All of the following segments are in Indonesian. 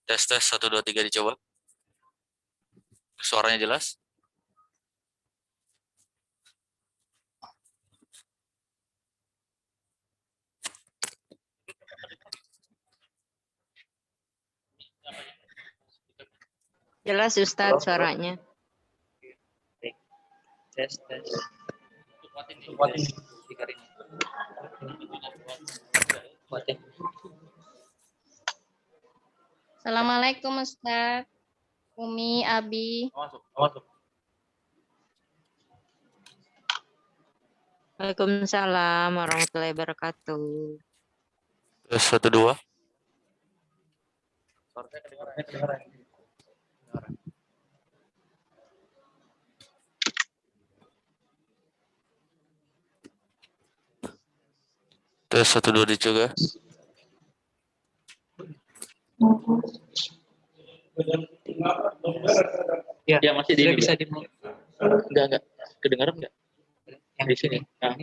Tes tes 1 2 3 dicoba. Suaranya jelas? Jelas Ustadz suaranya. Tes. Kuatin. Assalamualaikum Ustadz. Umi, Abi. Masuk. Waalaikumsalam warahmatullahi wabarakatuh. Tes 1 2. Suaranya kedengaran. Tes 1 2 dicoba. Ya masih di bisa di enggak kedengaran enggak yang di sini. Nah,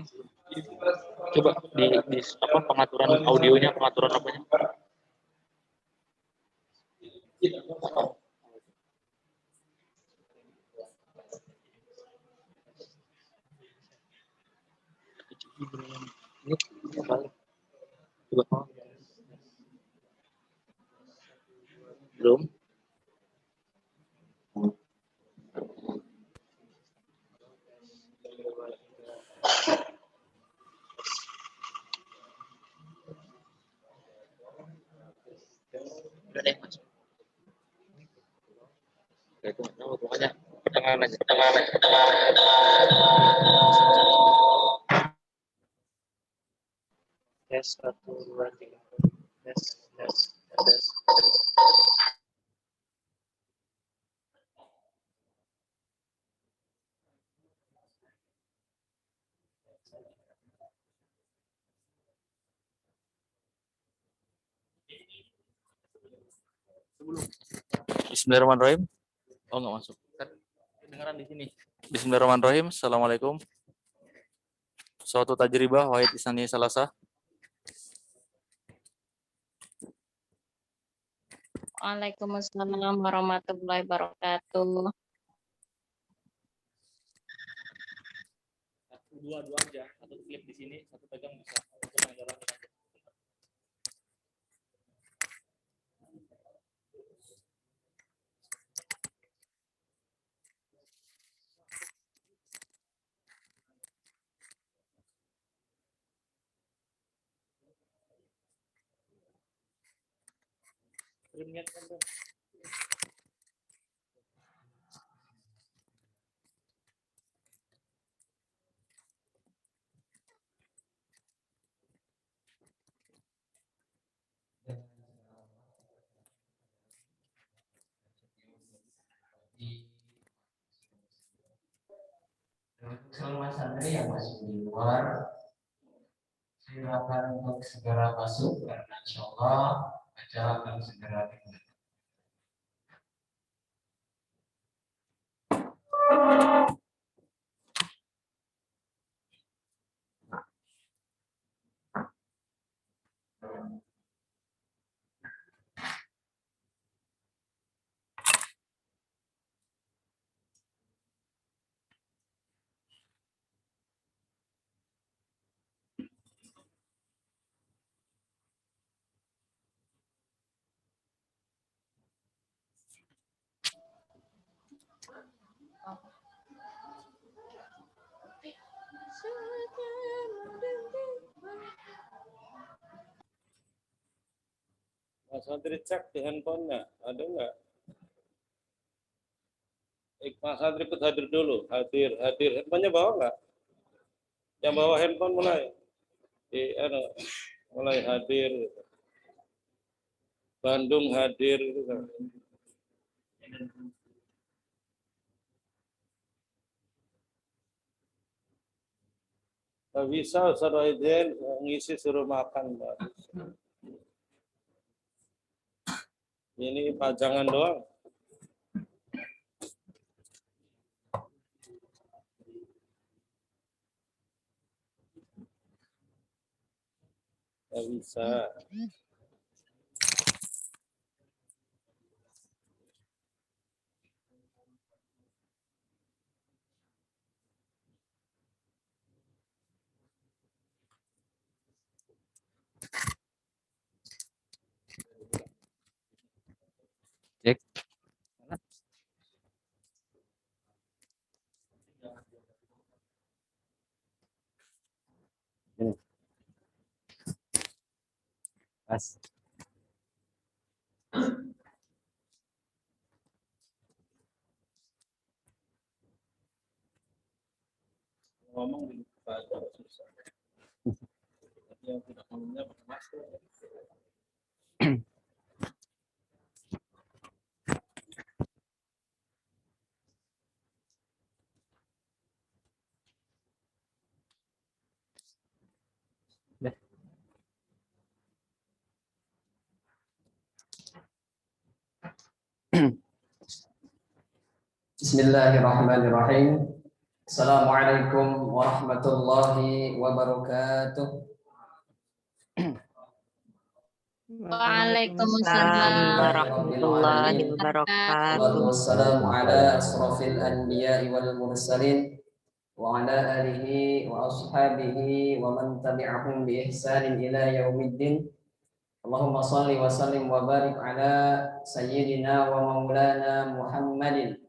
coba di apa pengaturan audionya, pengaturan apanya. Ini coba belum. Udah deh mas. Itu pokoknya pertengahan aja. Tes 1 2 3. Tes. Bismillahirrahmanirrahim. Oh, enggak masuk. Kan kedengaran di sini. Bismillahirrahmanirrahim. Assalamualaikum. Suatu tajribah wahid isani salasa. Waalaikumsalam warahmatullahi wabarakatuh. Dua aja. Satu klik di sini, satu pegang bisa. Semua santri yang masih di luar, silakan untuk segera masuk karena insya Allah acara akan segera dimulai. Mas Andri cek di handphonenya, ada nggak? Mas Andri ikut hadir dulu, hadir. Handphonenya bawa nggak? Yang bawa handphone mulai, mulai hadir. Bandung hadir gitu kan. Nggak bisa Ustaz Wahidin ngisi suruh makan, Mbak. Ini pajangan doang. Nggak bisa. Cek. Pas. Ngomong di baca susah. Yang tidak ngomongnya pakai masker. Bismillahirrahmanirrahim. Assalamualaikum warahmatullahi wabarakatuh. Waalaikumsalam warahmatullahi wabarakatuh. Wassalamu ala asrafil anbiya'i wal mursalin wa ala alihi wa ashabihi wa man tabi'ahum bi ihsanin ila yaumiddin. Allahumma salli wa sallim wa barik ala sayyidina wa maulana Muhammadin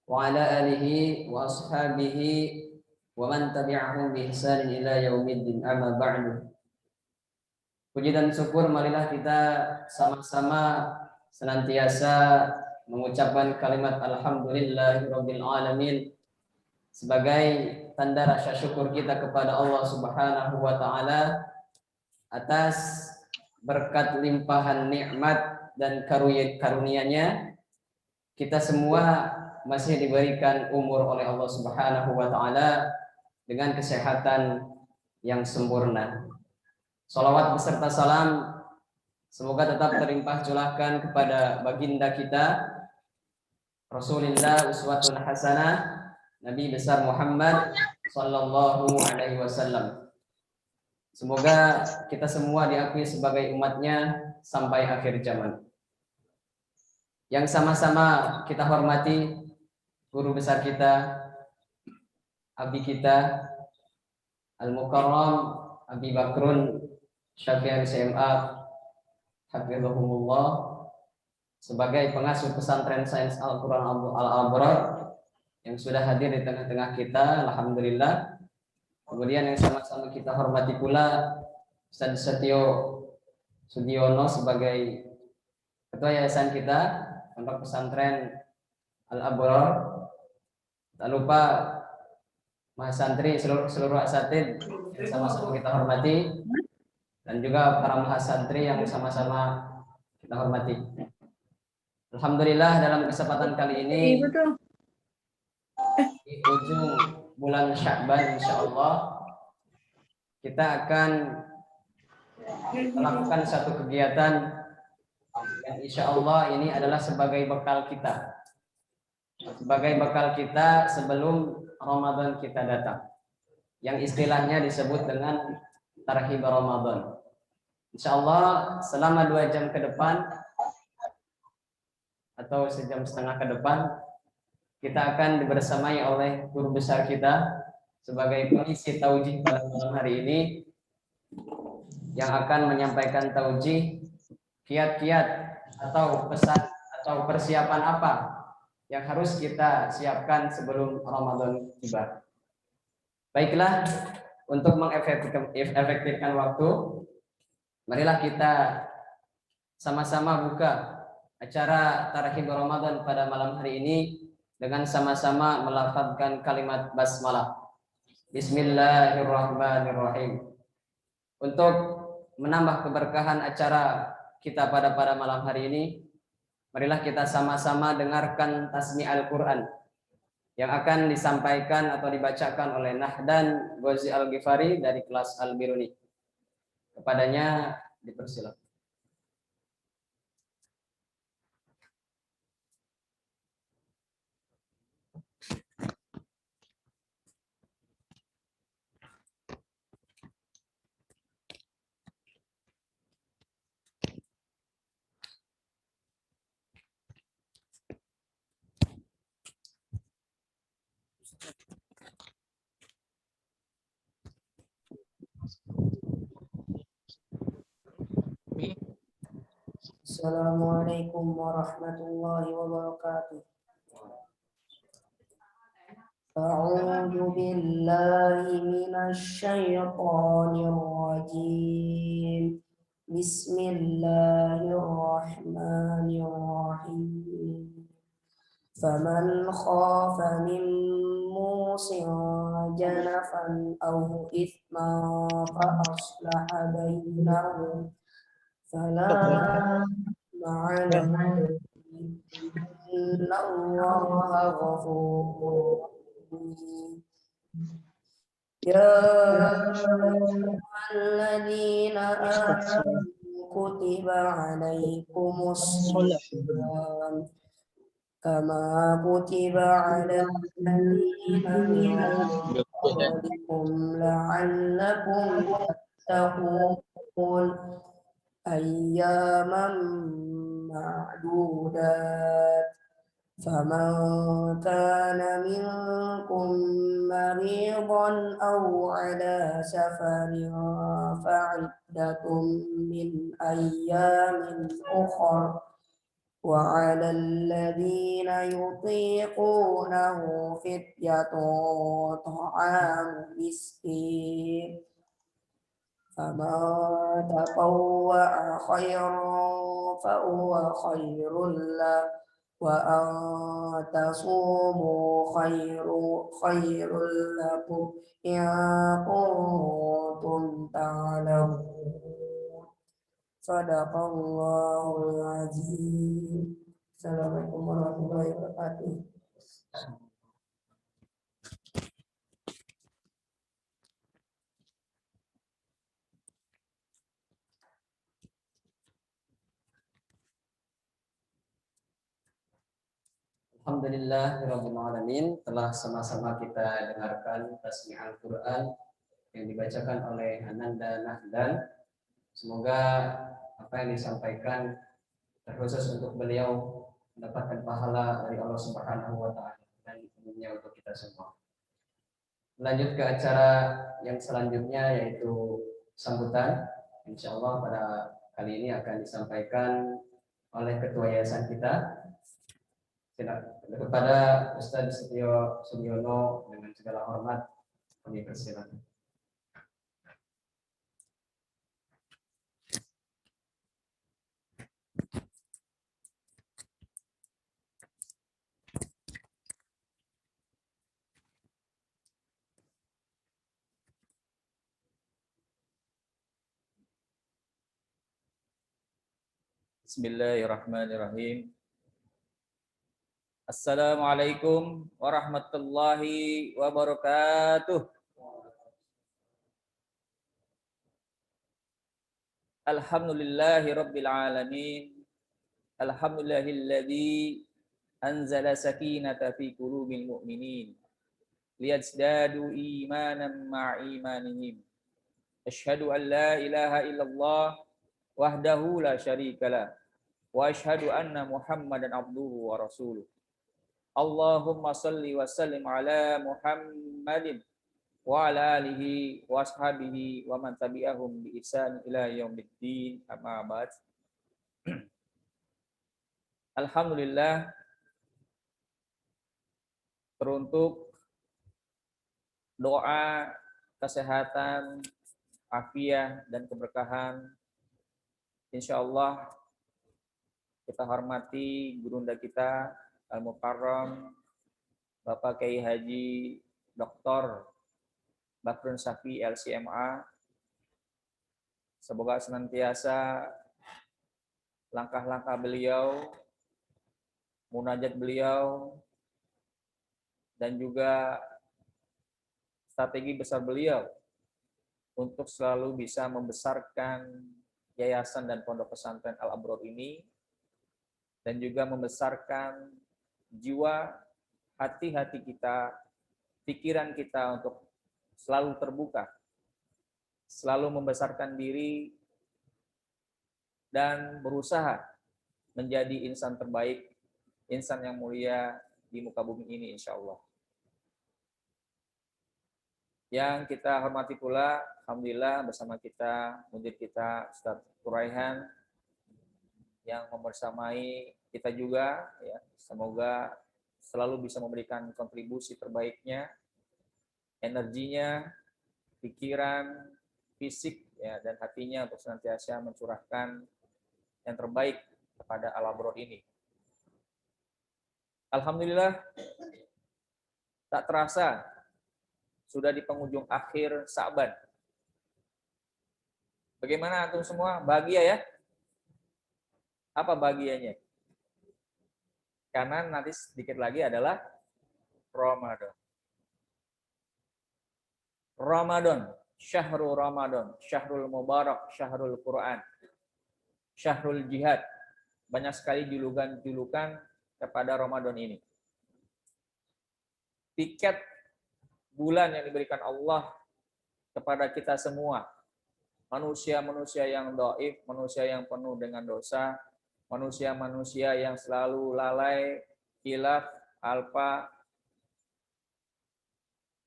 wa ala alihi wa ashabihi wa man tabi'ahum bi ihsanin ila yaumiddin. Amma ba'du. Puji dan syukur marilah kita sama-sama senantiasa mengucapkan kalimat alhamdulillahirabbil alamin sebagai tanda rasa syukur kita kepada Allah Subhanahu wa taala atas berkat limpahan nikmat dan karunia-Nya kita semua masih diberikan umur oleh Allah Subhanahu wa taala dengan kesehatan yang sempurna. Salawat beserta salam semoga tetap terlimpah curahkan kepada baginda kita Rasulullah uswatun hasanah Nabi besar Muhammad sallallahu alaihi wasallam. Semoga kita semua diakui sebagai umatnya sampai akhir zaman. Yang sama-sama kita hormati guru besar kita, abi kita, Al-Mukarram Abi Bakrun Syafi'i SMA Hafizahumullah sebagai pengasuh pesantren Sains Al-Quran Al-Abrar yang sudah hadir di tengah-tengah kita, alhamdulillah. Kemudian yang sama-sama kita hormati pula Ustaz Setio Sudiono sebagai ketua yayasan kita Pondok Pesantren Al-Abrar. Tak lupa mahasantri seluruh asatid yang sama-sama kita hormati dan juga para mahasantri yang sama-sama kita hormati. Alhamdulillah dalam kesempatan kali ini di ujung bulan Sya'ban insyaallah kita akan melakukan satu kegiatan yang insyaallah ini adalah sebagai bekal kita. Sebagai bekal kita sebelum Ramadan kita datang. Yang istilahnya disebut dengan tarhib Ramadan. Insyaallah selama 2 jam ke depan atau sejam setengah ke depan kita akan dibersamai oleh guru besar kita sebagai pengisi taujih pada malam hari ini yang akan menyampaikan taujih kiat-kiat atau pesan atau persiapan apa yang harus kita siapkan sebelum Ramadan tiba. Baiklah, untuk mengefektifkan waktu, marilah kita sama-sama buka acara Tarhib Ramadan pada malam hari ini dengan sama-sama melafazkan kalimat basmalah. Bismillahirrahmanirrahim. Untuk menambah keberkahan acara kita pada malam hari ini, marilah kita sama-sama dengarkan tasmi' Al-Quran yang akan disampaikan atau dibacakan oleh Nahdan Ghazi Al-Ghifari dari kelas Al-Biruni. Kepadanya dipersilakan. Assalamualaikum warahmatullahi wabarakatuh. A'udzu billahi minasy syaithanir rajim. Bismillahirrahmanirrahim. Faman khafa min musin janafan aw ithman fa aslaha bainahum fala ma'ana innallaha ghafurur rahim. Ya ayyuhalladzina amanu kutiba alaikumus shiyam kama kutiba alal ladzina min qablikum la'allakum tattaqun ayyaman ma'dudat faman kana minkum maridan aw ala safarin fa'iddatun min ayyamin ukhra wa 'alal ladzina yutiqunahu fidyatun ta'amu miskin فَمَنْ تَطَوَّعَ خَيْرًا فَهُوَ خَيْرٌ لَهُ وَأَنْ تَصُومُوا خَيْرٌ لَكُمْ إِنْ كُنْتُمْ تَعْلَمُونَ صدق الله العظيم. Assalamualaikum warahmatullahi wabarakatuh. Alhamdulillahirabbil alamin, telah sama-sama kita dengarkan tasmi' Al-Qur'an yang dibacakan oleh Ananda Nahdan. Semoga apa yang disampaikan terkhusus untuk beliau mendapatkan pahala dari Allah Subhanahu wa taala dan umumnya untuk kita semua. Lanjut ke acara yang selanjutnya yaitu sambutan. Insyaallah pada kali ini akan disampaikan oleh ketua yayasan kita. Kepada Ustaz Setio Sugiono dengan segala hormat kami persilakan. Bismillahirrahmanirrahim. Assalamualaikum warahmatullahi wabarakatuh. Alhamdulillahi rabbil alamin. Alhamdulillahilladzi anzala sakinata fi qulubil mu'minin liyazdadu imanan ma'a imanihim. Asyhadu an la ilaha illallah wahdahu la syarikalah wa asyhadu anna Muhammadan abduhu wa rasuluh. Allahumma salli wa sallim ala Muhammadin wa ala alihi wa ashabihi wa man tabi'ahum bi ihsan ila yaumiddin, amma ba'd. Alhamdulillah, teruntuk doa kesehatan, afiah dan keberkahan, insyaallah kita hormati gurunda kita Al-Mukarram Bapak Kiai Haji Dr. Bakrun Safi LCMA. Semoga senantiasa langkah-langkah beliau, munajat beliau, dan juga strategi besar beliau untuk selalu bisa membesarkan yayasan dan pondok pesantren Al-Abror ini, dan juga membesarkan jiwa, hati-hati kita, pikiran kita untuk selalu terbuka, selalu membesarkan diri, dan berusaha menjadi insan terbaik, insan yang mulia di muka bumi ini insya Allah. Yang kita hormati pula, alhamdulillah bersama kita, mudir kita Ustaz Turaihan yang membersamai kita juga, ya. Semoga selalu bisa memberikan kontribusi terbaiknya, energinya, pikiran, fisik, ya, dan hatinya untuk senantiasa mencurahkan yang terbaik kepada Al-Abror ini. Alhamdulillah, tak terasa sudah di penghujung akhir Sa'ban. Bagaimana antum semua? Bahagia ya? Apa bahagianya? Karena nanti sedikit lagi adalah Ramadan. Ramadan, Syahrul Ramadan, Syahrul Mubarak, Syahrul Quran, Syahrul Jihad. Banyak sekali julukan-julukan kepada Ramadan ini. Tiket bulan yang diberikan Allah kepada kita semua. Manusia-manusia yang dhaif, manusia yang penuh dengan dosa, manusia-manusia yang selalu lalai, khilaf, alpa.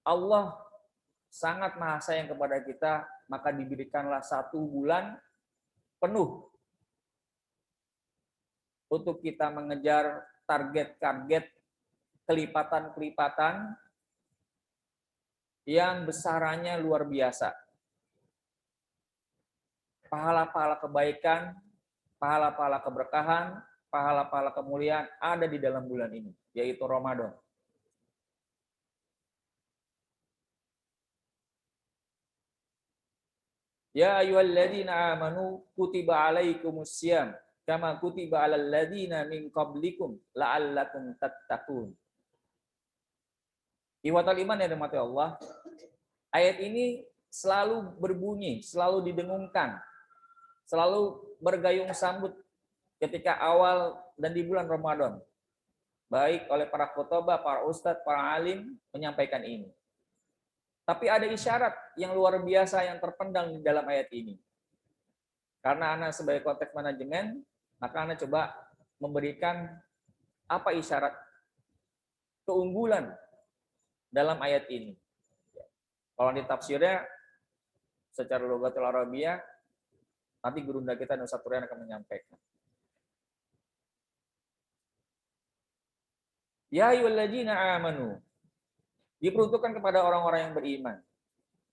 Allah sangat maha sayang kepada kita, maka diberikanlah 1 bulan penuh untuk kita mengejar target-target kelipatan-kelipatan yang besarannya luar biasa. Pahala-pahala kebaikan, pahala-pahala keberkahan, pahala-pahala kemuliaan ada di dalam bulan ini, yaitu Ramadan. Ya ayyuhalladzina amanu kutiba alaikumussyam kama kutiba alal ladzina min qablikum la'allakum tattaqun. Ikhwatal iman yang dirahmati Allah, ayat ini selalu berbunyi, selalu didengungkan, selalu bergayung sambut ketika awal dan di bulan Ramadan. Baik oleh para khutbah, para ustadz, para alim menyampaikan ini. Tapi ada isyarat yang luar biasa yang terpendam di dalam ayat ini. Karena Anda sebagai konteks manajemen, maka Anda coba memberikan apa isyarat keunggulan dalam ayat ini. Kalau di tafsirnya secara lughatul Arabiyah, nanti gurunda kita Ustaz Turian akan menyampaikan. Ya ayyuhalladzina amanu. Diperuntukkan kepada orang-orang yang beriman.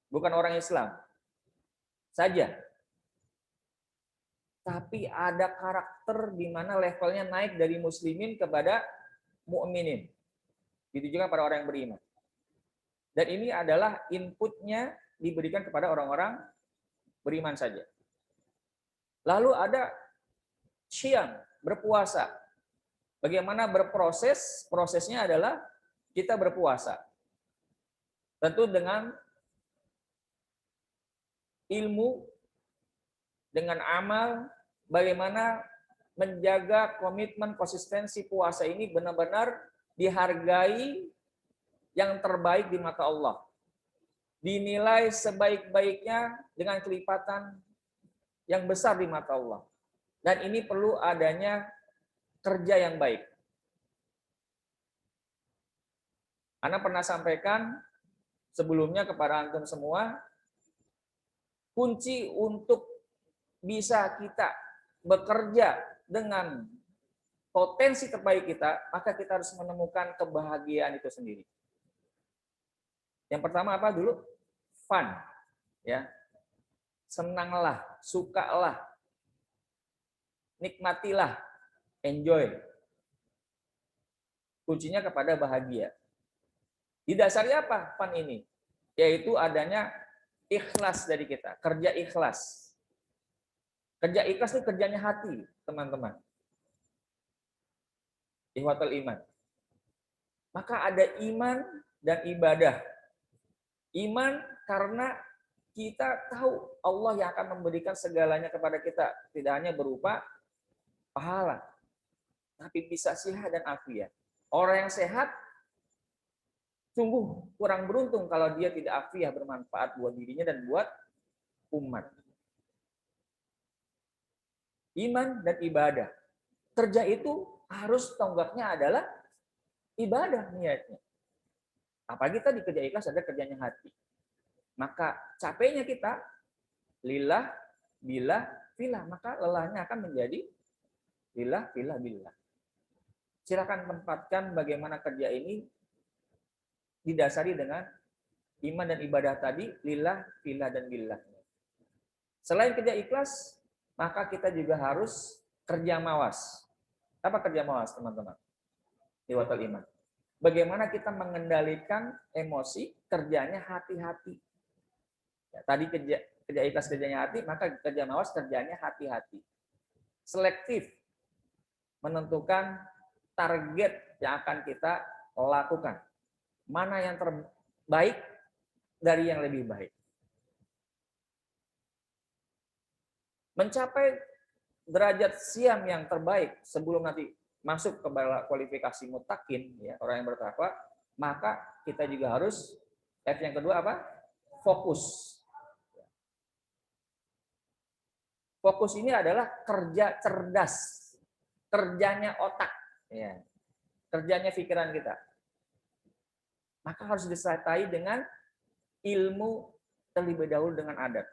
Bukan orang Islam saja. Tapi ada karakter di mana levelnya naik dari muslimin kepada mukminin. Itu juga pada orang yang beriman. Dan ini adalah inputnya diberikan kepada orang-orang beriman saja. Lalu ada syam, berpuasa. Bagaimana berproses? Prosesnya adalah kita berpuasa. Tentu dengan ilmu, dengan amal, bagaimana menjaga komitmen konsistensi puasa ini benar-benar dihargai yang terbaik di mata Allah. Dinilai sebaik-baiknya dengan kelipatan yang besar di mata Allah. Dan ini perlu adanya kerja yang baik. Ana pernah sampaikan sebelumnya kepada antum semua, kunci untuk bisa kita bekerja dengan potensi terbaik kita, maka kita harus menemukan kebahagiaan itu sendiri. Yang pertama apa dulu? Fun, ya. Senanglah, sukalah, nikmatilah enjoy. Kuncinya kepada bahagia. Didasari apa fun ini? Yaitu adanya ikhlas dari kita, kerja ikhlas. Kerja ikhlas itu kerjanya hati, teman-teman. Ihwatul iman. Maka ada iman dan ibadah. Iman karena kita tahu Allah yang akan memberikan segalanya kepada kita. Tidak hanya berupa pahala, tapi bisa sehat dan afiat. Orang yang sehat sungguh kurang beruntung kalau dia tidak afiah bermanfaat buat dirinya dan buat umat. Iman dan ibadah. Kerja itu harus tonggaknya adalah ibadah niatnya. Apalagi tadi kerja ikhlas ada kerjanya hati. Maka capeknya kita lillah, billah, filah. Maka lelahnya akan menjadi lillah, filah, billah. Silakan tempatkan bagaimana kerja ini didasari dengan iman dan ibadah tadi, lillah, filah, dan billah. Selain kerja ikhlas, maka kita juga harus kerja mawas. Apa kerja mawas, teman-teman? Ihwatul iman. Bagaimana kita mengendalikan emosi, kerjanya hati-hati. Ya, tadi kerja ikhlas kerjanya hati, maka kerja mawas kerjanya hati-hati. Selektif menentukan target yang akan kita lakukan. Mana yang terbaik dari yang lebih baik. Mencapai derajat siam yang terbaik sebelum nanti masuk ke kualifikasi mutakin, ya, orang yang bertakwa, maka kita juga harus F yang kedua apa? Fokus. Fokus ini adalah kerja cerdas, kerjanya otak, ya, kerjanya pikiran kita. Maka harus disertai dengan ilmu terlebih dahulu dengan adab.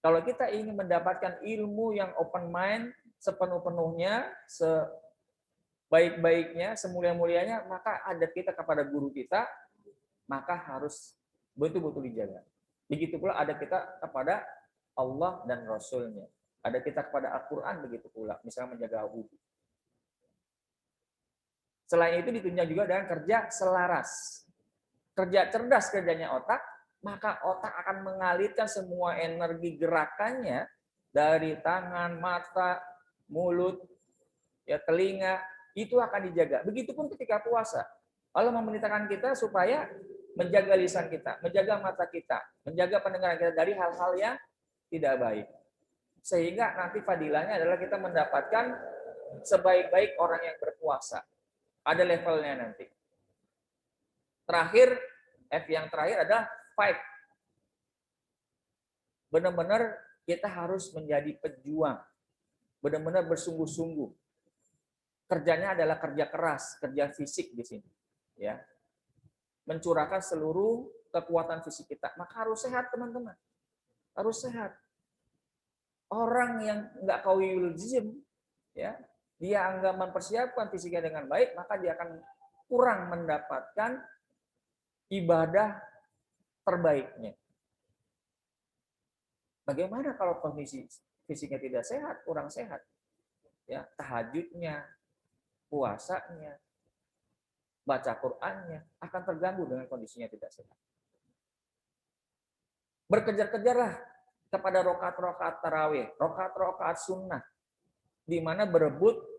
Kalau kita ingin mendapatkan ilmu yang open mind, sepenuh-penuhnya, sebaik-baiknya, semulia-mulianya, maka adab kita kepada guru kita, maka harus betul-betul dijaga. Begitu pula adab kita kepada Allah dan Rasul-Nya. Adab kita kepada Al-Quran begitu pula, misalnya menjaga wudhu. Selain itu ditunjang juga dengan kerja selaras. Kerja cerdas kerjanya otak, maka otak akan mengalirkan semua energi gerakannya dari tangan, mata, mulut, ya, telinga, itu akan dijaga. Begitupun ketika puasa. Allah memerintahkan kita supaya menjaga lisan kita, menjaga mata kita, menjaga pendengaran kita dari hal-hal yang tidak baik. Sehingga nanti fadilahnya adalah kita mendapatkan sebaik-baik orang yang berpuasa. Ada levelnya nanti. Terakhir, F yang terakhir adalah fight. Benar-benar kita harus menjadi pejuang. Benar-benar bersungguh-sungguh. Kerjanya adalah kerja keras, kerja fisik di sini. Ya. Mencurahkan seluruh kekuatan fisik kita. Maka harus sehat, teman-teman. Harus sehat. Orang yang nggak qawiyul jism, ya, dia nggak mempersiapkan fisiknya dengan baik, maka dia akan kurang mendapatkan ibadah terbaiknya. Bagaimana kalau kondisi fisiknya tidak sehat, kurang sehat? Ya, tahajudnya, puasanya, baca Qur'annya akan terganggu dengan kondisinya tidak sehat. Berkejar-kejarlah kepada rokaat-rokaat tarawih, rokaat-rokaat sunnah, di mana berebut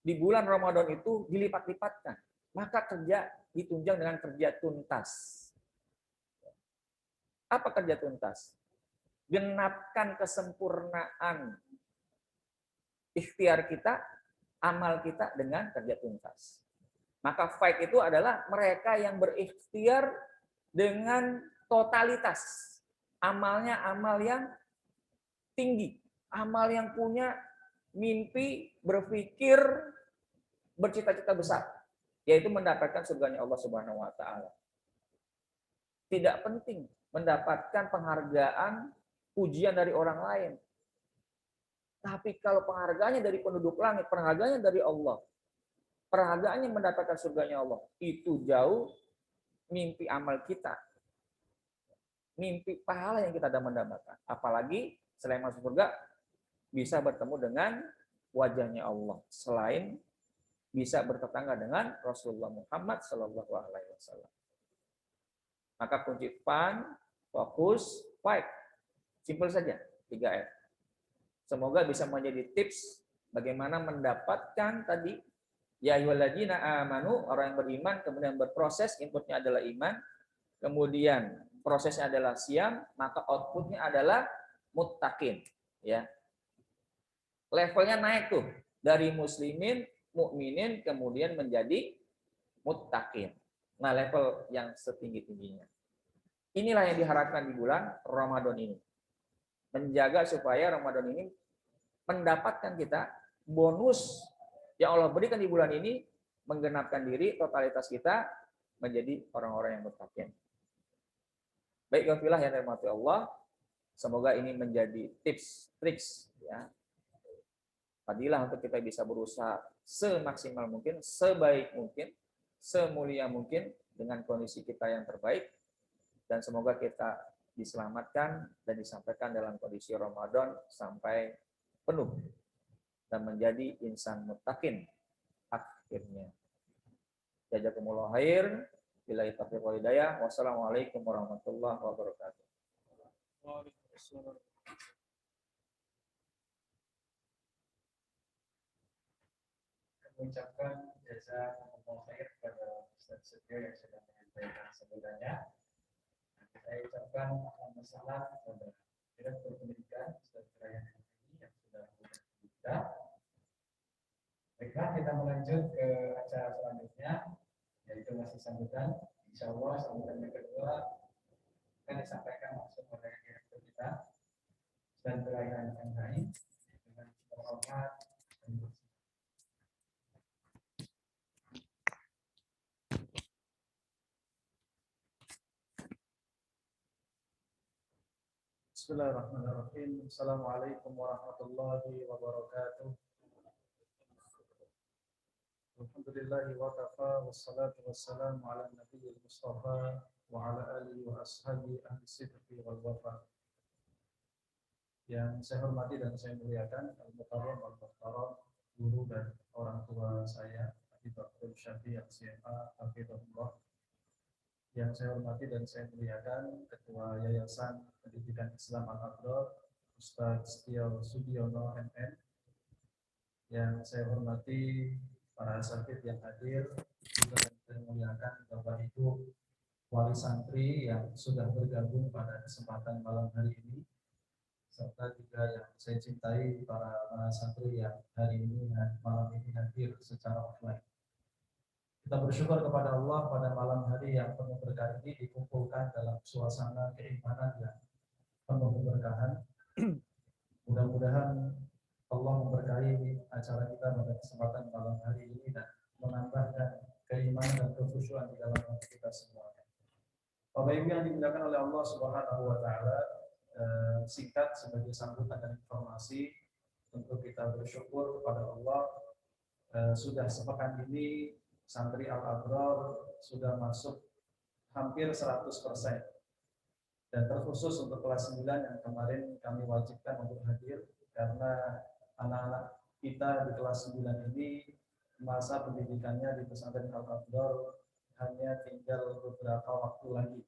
di bulan Ramadan itu dilipat-lipatkan. Maka kerja ditunjang dengan kerja tuntas. Apa kerja tuntas? Genapkan kesempurnaan ikhtiar kita, amal kita dengan kerja tuntas. Maka fight itu adalah mereka yang berikhtiar dengan totalitas. Amalnya amal yang tinggi, amal yang punya mimpi, berpikir, bercita-cita besar, yaitu mendapatkan surganya Allah Subhanahu wa taala. Tidak penting mendapatkan penghargaan, pujian dari orang lain. Tapi kalau penghargaannya dari penduduk langit, penghargaannya dari Allah, penghargaannya mendapatkan surganya Allah, itu jauh mimpi amal kita. Mimpi pahala yang kita mendapatkan. Apalagi selain masuk surga, bisa bertemu dengan wajahnya Allah selain bisa bertetangga dengan Rasulullah Muhammad Sallallahu Alaihi Wasallam. Maka kunci fun, fokus, fight. Simpel saja, 3 R. Semoga bisa menjadi tips bagaimana mendapatkan tadi ya ayyuhalladzina amanu, orang yang beriman kemudian berproses, inputnya adalah iman, kemudian prosesnya adalah siam, maka outputnya adalah muttaqin, ya. Levelnya naik tuh dari muslimin, mukminin kemudian menjadi muttaqin. Nah, level yang setinggi-tingginya. Inilah yang diharapkan di bulan Ramadan ini. Menjaga supaya Ramadan ini mendapatkan kita bonus yang Allah berikan di bulan ini, menggenapkan diri totalitas kita menjadi orang-orang yang muttaqin. Baik, kafilah yang dirahmati Allah, semoga ini menjadi tips, triks, ya. Fadilah untuk kita bisa berusaha semaksimal mungkin, sebaik mungkin, semulia mungkin dengan kondisi kita yang terbaik, dan semoga kita diselamatkan dan disampaikan dalam kondisi Ramadan sampai penuh dan menjadi insan muttaqin akhirnya. Jazakumullah khair. Billahi taufiq wal hidayah. Wassalamualaikum warahmatullahi wabarakatuh. Mengucapkan jazakumullah khair kepada Ustaz Setio yang sudah menyampaikan sambutannya. Saya ucapkan salam kepada Direktur Pendidikan Ustaz Ryan ini yang sudah memberikan kita. Baiklah, kita melanjut ke acara selanjutnya, yaitu masih sambutan. Insya Allah sambutan yang kedua akan disampaikan langsung oleh Direktur kita dan Ryan MHI dengan hormat dan Bismillahirrahmanirrahim. Assalamualaikum warahmatullahi wabarakatuh. Alhamdulillahi wa kafa wassalatu wassalamu ala nabiyil mustafa wa ala alihi wa ashabi ahli sidqi wal wafa. Yang saya hormati dan saya muliakan al-mukarram wal-muhtaram, guru dan orang tua saya, Habibur Syafi'i CMA, hafizahullah. Yang saya hormati dan saya muliakan Ketua Yayasan Pendidikan Islam Al-Abrar, Ustaz Setio Sudiono MM. Yang saya hormati para asatidz yang hadir, juga saya muliakan Bapak Ibu wali santri yang sudah bergabung pada kesempatan malam hari ini, serta juga yang saya cintai para santri yang hari ini malam ini hadir secara offline. Kita bersyukur kepada Allah pada malam hari yang penuh berkah ini dikumpulkan dalam suasana keimanan yang penuh keberkahan. Mudah-mudahan Allah memberkahi acara kita pada kesempatan malam hari ini dan menambahkan keimanan dan kekhusyuan di dalam hati kita semuanya. Bapak Ibu yang dimuliakan oleh Allah Subhanahu wa taala, singkat sebagai sambutan dan informasi untuk kita bersyukur kepada Allah, sudah sepekan ini santri Al-Abrar sudah masuk hampir 100%. Dan terkhusus untuk kelas 9 yang kemarin kami wajibkan untuk hadir, karena anak-anak kita di kelas 9 ini masa pendidikannya di pesantren Al-Abrar hanya tinggal beberapa waktu lagi.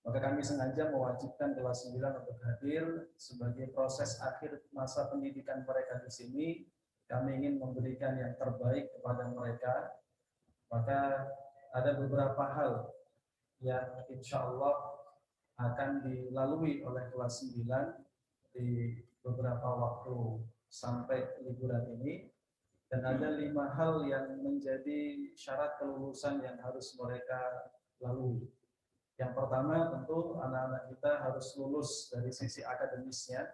Maka kami sengaja mewajibkan kelas 9 untuk hadir sebagai proses akhir masa pendidikan mereka di sini. Kami ingin memberikan yang terbaik kepada mereka. Maka ada beberapa hal yang insya Allah akan dilalui oleh kelas 9 di beberapa waktu sampai liburan ini, dan ada 5 hal yang menjadi syarat kelulusan yang harus mereka lalui. Yang pertama tentu anak-anak kita harus lulus dari sisi akademisnya,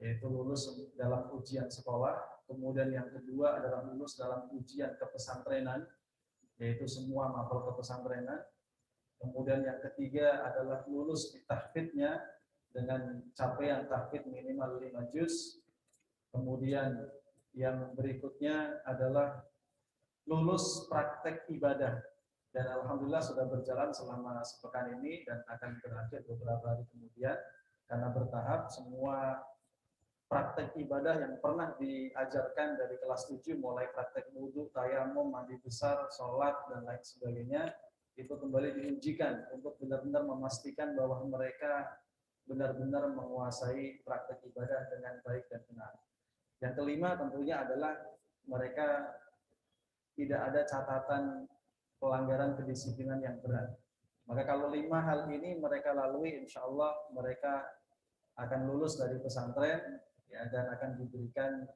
yaitu lulus dalam ujian sekolah. Kemudian yang kedua adalah lulus dalam ujian kepesantrenan, yaitu semua mapel kepesantrenan. Kemudian yang ketiga adalah lulus di tahfidnya dengan capaian tahfidz minimal 5 juz. Kemudian yang berikutnya adalah lulus praktek ibadah. Dan alhamdulillah sudah berjalan selama sepekan ini dan akan berakhir beberapa hari kemudian, karena bertahap semua praktek ibadah yang pernah diajarkan dari kelas 7, mulai praktek wudhu, tayamum, mandi besar, sholat, dan lain sebagainya, itu kembali diujikan untuk benar-benar memastikan bahwa mereka benar-benar menguasai praktek ibadah dengan baik dan benar. Yang kelima tentunya adalah mereka tidak ada catatan pelanggaran kedisiplinan yang berat. Maka kalau 5 hal ini mereka lalui, insya Allah mereka akan lulus dari pesantren, ya, dan akan diberikan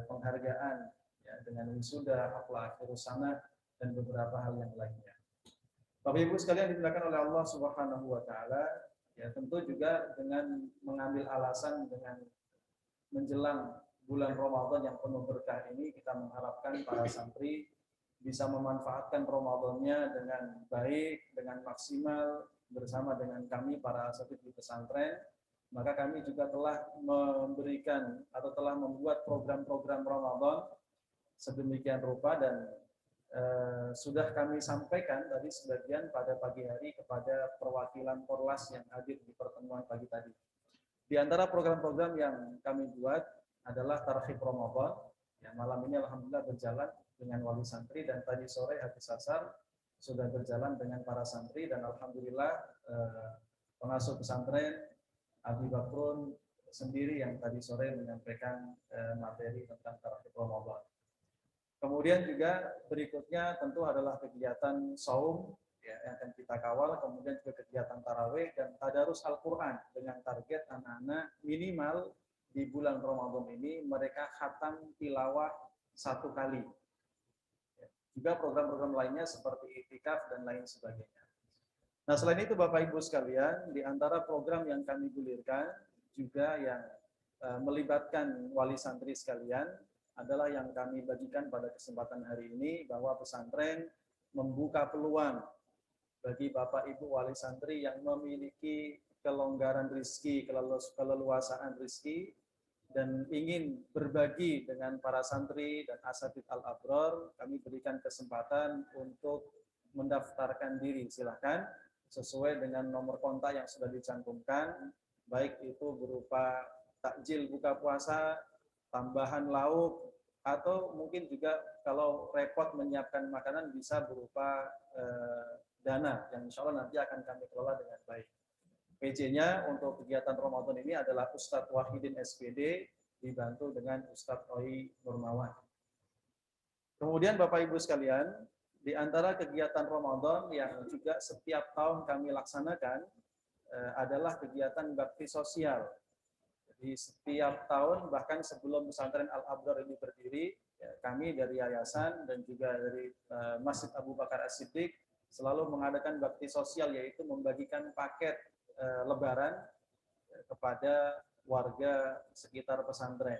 penghargaan, ya, dengan wisuda, haflah akhirus sana, dan beberapa hal yang lainnya. Bapak Ibu sekalian dimuliakan oleh Allah Subhanahu wa taala, ya, tentu juga dengan mengambil alasan dengan menjelang bulan Ramadan yang penuh berkah ini, kita mengharapkan para santri bisa memanfaatkan Ramadannya dengan baik, dengan maksimal bersama dengan kami para asatidz di pesantren. Maka kami juga telah memberikan atau telah membuat program-program Ramadan sedemikian rupa, dan sudah kami sampaikan tadi sebagian pada pagi hari kepada perwakilan Korlas yang hadir di pertemuan pagi tadi. Di antara program-program yang kami buat adalah Tarhib Ramadan, yang malam ini alhamdulillah berjalan dengan wali santri, dan tadi sore habis asar sudah berjalan dengan para santri, dan alhamdulillah pengasuh pesantren Abi Bakrun sendiri yang tadi sore menyampaikan materi tentang Tarhib Ramadan. Kemudian juga berikutnya tentu adalah kegiatan saum, ya, yang akan kita kawal, kemudian juga kegiatan tarawih dan tadarus Al-Quran dengan target anak-anak minimal di bulan Ramadan ini mereka khatam tilawah 1 kali. Ya, juga program-program lainnya seperti itikaf dan lain sebagainya. Nah, selain itu Bapak Ibu sekalian, di antara program yang kami gulirkan juga yang melibatkan wali santri sekalian adalah yang kami bagikan pada kesempatan hari ini, bahwa pesantren membuka peluang bagi Bapak Ibu wali santri yang memiliki kelonggaran rezeki, keleluasaan rezeki, dan ingin berbagi dengan para santri dan asatidz Al-Abrar. Kami berikan kesempatan untuk mendaftarkan diri. Silahkan sesuai dengan nomor kontak yang sudah dicantumkan, baik itu berupa takjil buka puasa, tambahan lauk, atau mungkin juga kalau repot menyiapkan makanan bisa berupa dana yang insya Allah nanti akan kami kelola dengan baik. PJ-nya untuk kegiatan Ramadan ini adalah Ustadz Wahidin SPD dibantu dengan Ustadz Oi Nurmawan. Kemudian Bapak Ibu sekalian, di antara kegiatan Ramadan yang juga setiap tahun kami laksanakan adalah kegiatan bakti sosial. Di setiap tahun, bahkan sebelum pesantren Al-Abrar ini berdiri, ya, kami dari yayasan dan juga dari Masjid Abu Bakar As-Siddiq selalu mengadakan bakti sosial, yaitu membagikan paket lebaran kepada warga sekitar pesantren.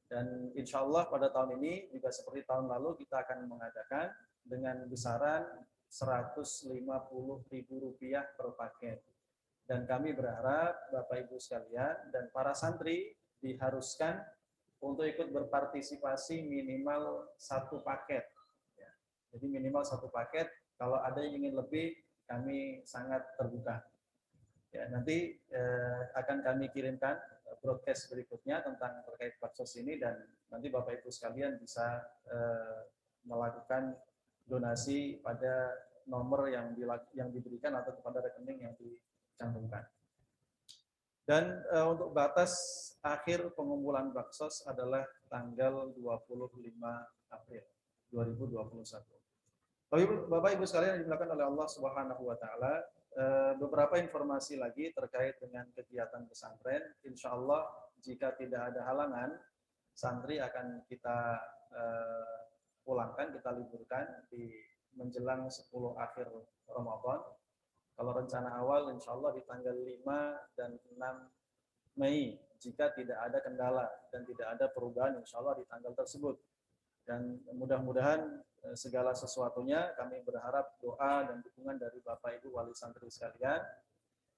Dan insya Allah pada tahun ini juga seperti tahun lalu kita akan mengadakan dengan besaran Rp150.000 per paket. Dan kami berharap Bapak Ibu sekalian dan para santri diharuskan untuk ikut berpartisipasi minimal 1 paket. Ya. Jadi minimal 1 paket. Kalau ada yang ingin lebih, kami sangat terbuka. Ya, nanti akan kami kirimkan broadcast berikutnya tentang terkait baksos ini, dan nanti Bapak Ibu sekalian bisa melakukan donasi pada nomor yang diberikan atau kepada rekening yang dicantumkan. Dan untuk batas akhir pengumpulan baksos adalah tanggal 25 April 2021. Bapak Ibu sekalian yang dimuliakan oleh Allah Subhanahu wa taala, beberapa informasi lagi terkait dengan kegiatan pesantren. Insya Allah jika tidak ada halangan, santri akan kita pulangkan, kita liburkan di menjelang 10 akhir Ramadan. Kalau rencana awal insya Allah di tanggal 5 dan 6 Mei, jika tidak ada kendala dan tidak ada perubahan insya Allah di tanggal tersebut. Dan mudah-mudahan segala sesuatunya kami berharap doa dan dukungan dari Bapak Ibu wali santri sekalian,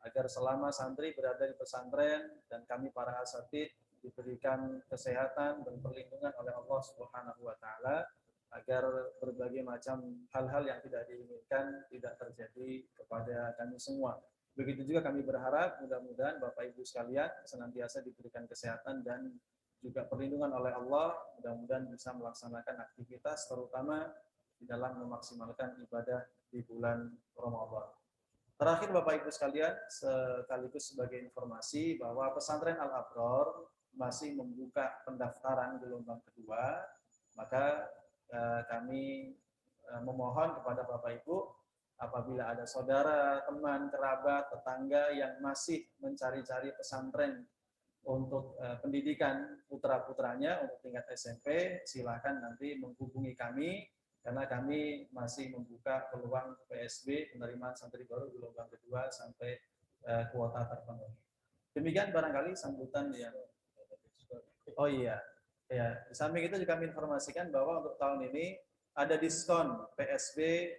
agar selama santri berada di pesantren dan kami para asatidz diberikan kesehatan dan perlindungan oleh Allah Subhanahu wa taala, agar berbagai macam hal-hal yang tidak diinginkan tidak terjadi kepada kami semua. Begitu juga kami berharap mudah-mudahan Bapak Ibu sekalian senantiasa diberikan kesehatan dan juga perlindungan oleh Allah, mudah-mudahan bisa melaksanakan aktivitas terutama di dalam memaksimalkan ibadah di bulan Ramadan. Terakhir Bapak Ibu sekalian, sekaligus sebagai informasi bahwa Pesantren Al-Abror masih membuka pendaftaran gelombang kedua, maka kami memohon kepada Bapak Ibu apabila ada saudara, teman, kerabat, tetangga yang masih mencari-cari pesantren untuk pendidikan putra-putranya untuk tingkat SMP, silakan nanti menghubungi kami karena kami masih membuka peluang PSB penerimaan santri baru gelombang kedua sampai kuota terpenuhi. Demikian barangkali sambutan yang oh iya, ya. Di samping itu juga kami informasikan bahwa untuk tahun ini ada diskon PSB,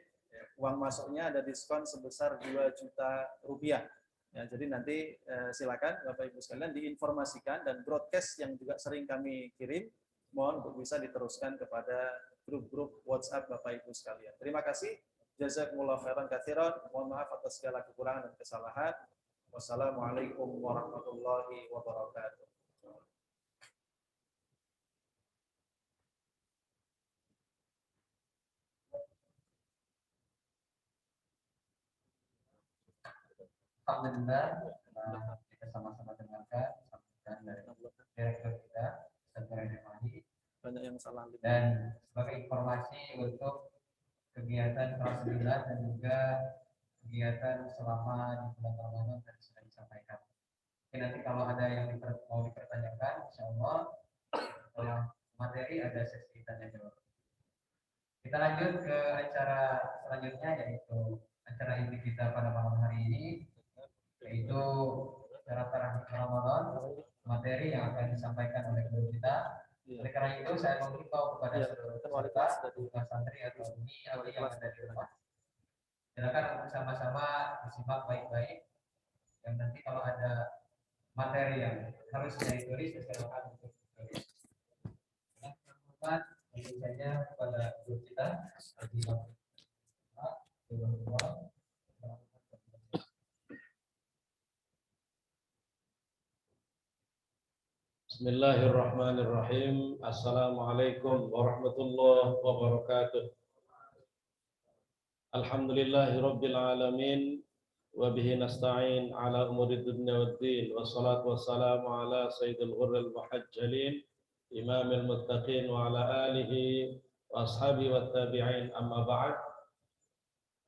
uang masuknya ada diskon sebesar 2 juta rupiah. Ya, jadi nanti silakan Bapak Ibu sekalian diinformasikan dan broadcast yang juga sering kami kirim, mohon untuk bisa diteruskan kepada grup-grup WhatsApp Bapak Ibu sekalian. Terima kasih. Jazakumullah khairan katsiran. Mohon maaf atas segala kekurangan dan kesalahan. Wassalamualaikum warahmatullahi wabarakatuh. Alhamdulillah, kita sama-sama dengarkan sambutan dari direktur kita, Ustaz Rahimani. Banyak yang salah. Dan sebagai informasi untuk kegiatan kelas 9 dan juga kegiatan selama di bulan Ramadan tadi sudah disampaikan. Oke, nanti kalau ada yang mau dipertanyakan, insya Allah setelah materi ada sesi tanya jawab. Kita lanjut ke acara selanjutnya, yaitu acara inti kita pada malam hari ini, yaitu acara tarawih Ramadan, materi yang akan disampaikan oleh guru kita. Oleh karena itu saya mengimbau kepada seluruh peserta, bukan santri atau ini yang ada di rumah. Silakan untuk sama-sama disimak baik-baik. Dan nanti kalau ada materi yang harusnya ditulis, silakan untuk ditulis. Tentu saja kepada guru kita. Bismillahirrahmanirrahim. Assalamualaikum warahmatullahi wabarakatuh. Alhamdulillahirabbil alamin wa bihi nasta'in ala umuri dunya waddin wassalatu wassalamu ala sayyidil ghurril muhajjalin imamil muttaqin wa ala alihi wa ashabihi wat tabi'in amma ba'd.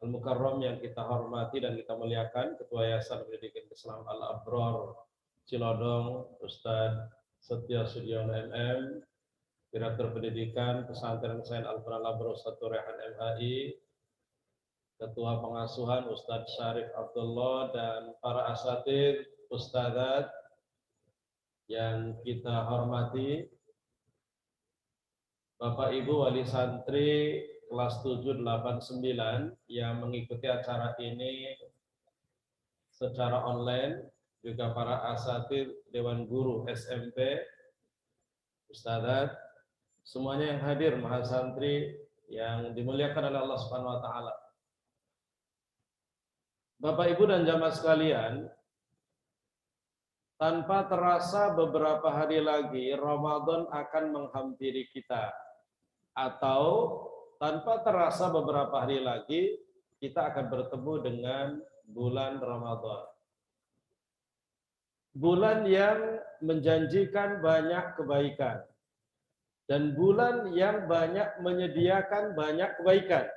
Al-Mukarram yang kita hormati dan kita muliakan, Ketua Yayasan Pendidikan Islam Al-Abror Cilodong, Ustaz Setya Sudiono MM, Direktur Pendidikan Pesantren Saint Al-Quran Al-Abror Ustaz Rehan MHI, Ketua Pengasuhan Ustadz Syarif Abdullah, dan para asatidz, ustadzat yang kita hormati, Bapak Ibu wali santri kelas 789 yang mengikuti acara ini secara online, juga para asatidz Dewan Guru SMP, ustadzat, semuanya yang hadir, mahasantri yang dimuliakan oleh Allah Subhanahu wa taala. Bapak Ibu dan jamaah sekalian, tanpa terasa beberapa hari lagi Ramadan akan menghampiri kita, atau tanpa terasa beberapa hari lagi kita akan bertemu dengan bulan Ramadan. Bulan yang menjanjikan banyak kebaikan dan bulan yang banyak menyediakan banyak kebaikan.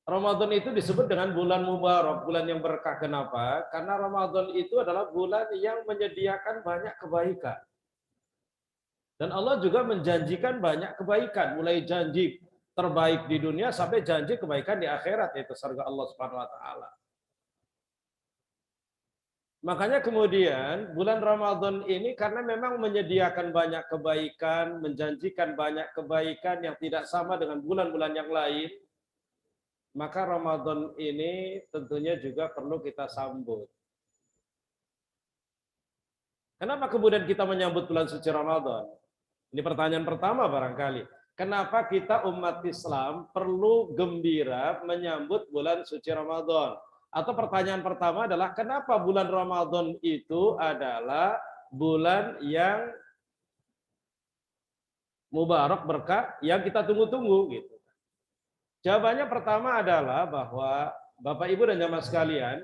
Ramadan itu disebut dengan bulan mubarak, bulan yang berkah. Kenapa? Karena Ramadan itu adalah bulan yang menyediakan banyak kebaikan. Dan Allah juga menjanjikan banyak kebaikan, mulai janji terbaik di dunia sampai janji kebaikan di akhirat, yaitu surga Allah Subhanahu wa taala. Makanya kemudian bulan Ramadan ini karena memang menyediakan banyak kebaikan, menjanjikan banyak kebaikan yang tidak sama dengan bulan-bulan yang lain, maka Ramadan ini tentunya juga perlu kita sambut. Kenapa kemudian kita menyambut bulan suci Ramadan? Ini pertanyaan pertama barangkali. Kenapa kita umat Islam perlu gembira menyambut bulan suci Ramadan? Atau pertanyaan pertama adalah kenapa bulan Ramadan itu adalah bulan yang mubarak, berkah, yang kita tunggu-tunggu gitu. Jawabannya pertama adalah bahwa Bapak Ibu dan jamaah sekalian,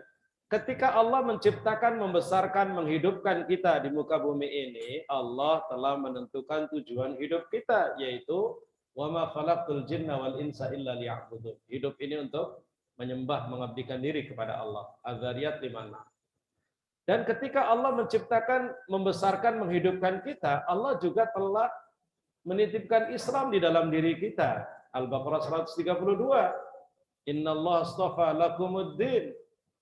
ketika Allah menciptakan, membesarkan, menghidupkan kita di muka bumi ini, Allah telah menentukan tujuan hidup kita, yaitu wa ma khalaqtul jinna wal insa illa liya'budun. Hidup ini untuk menyembah, mengabdikan diri kepada Allah. Az-Zariyat 5. Dan ketika Allah menciptakan, membesarkan, menghidupkan kita, Allah juga telah menitipkan Islam di dalam diri kita. Al-Baqarah 132. Innallaha astafa lakumuddin.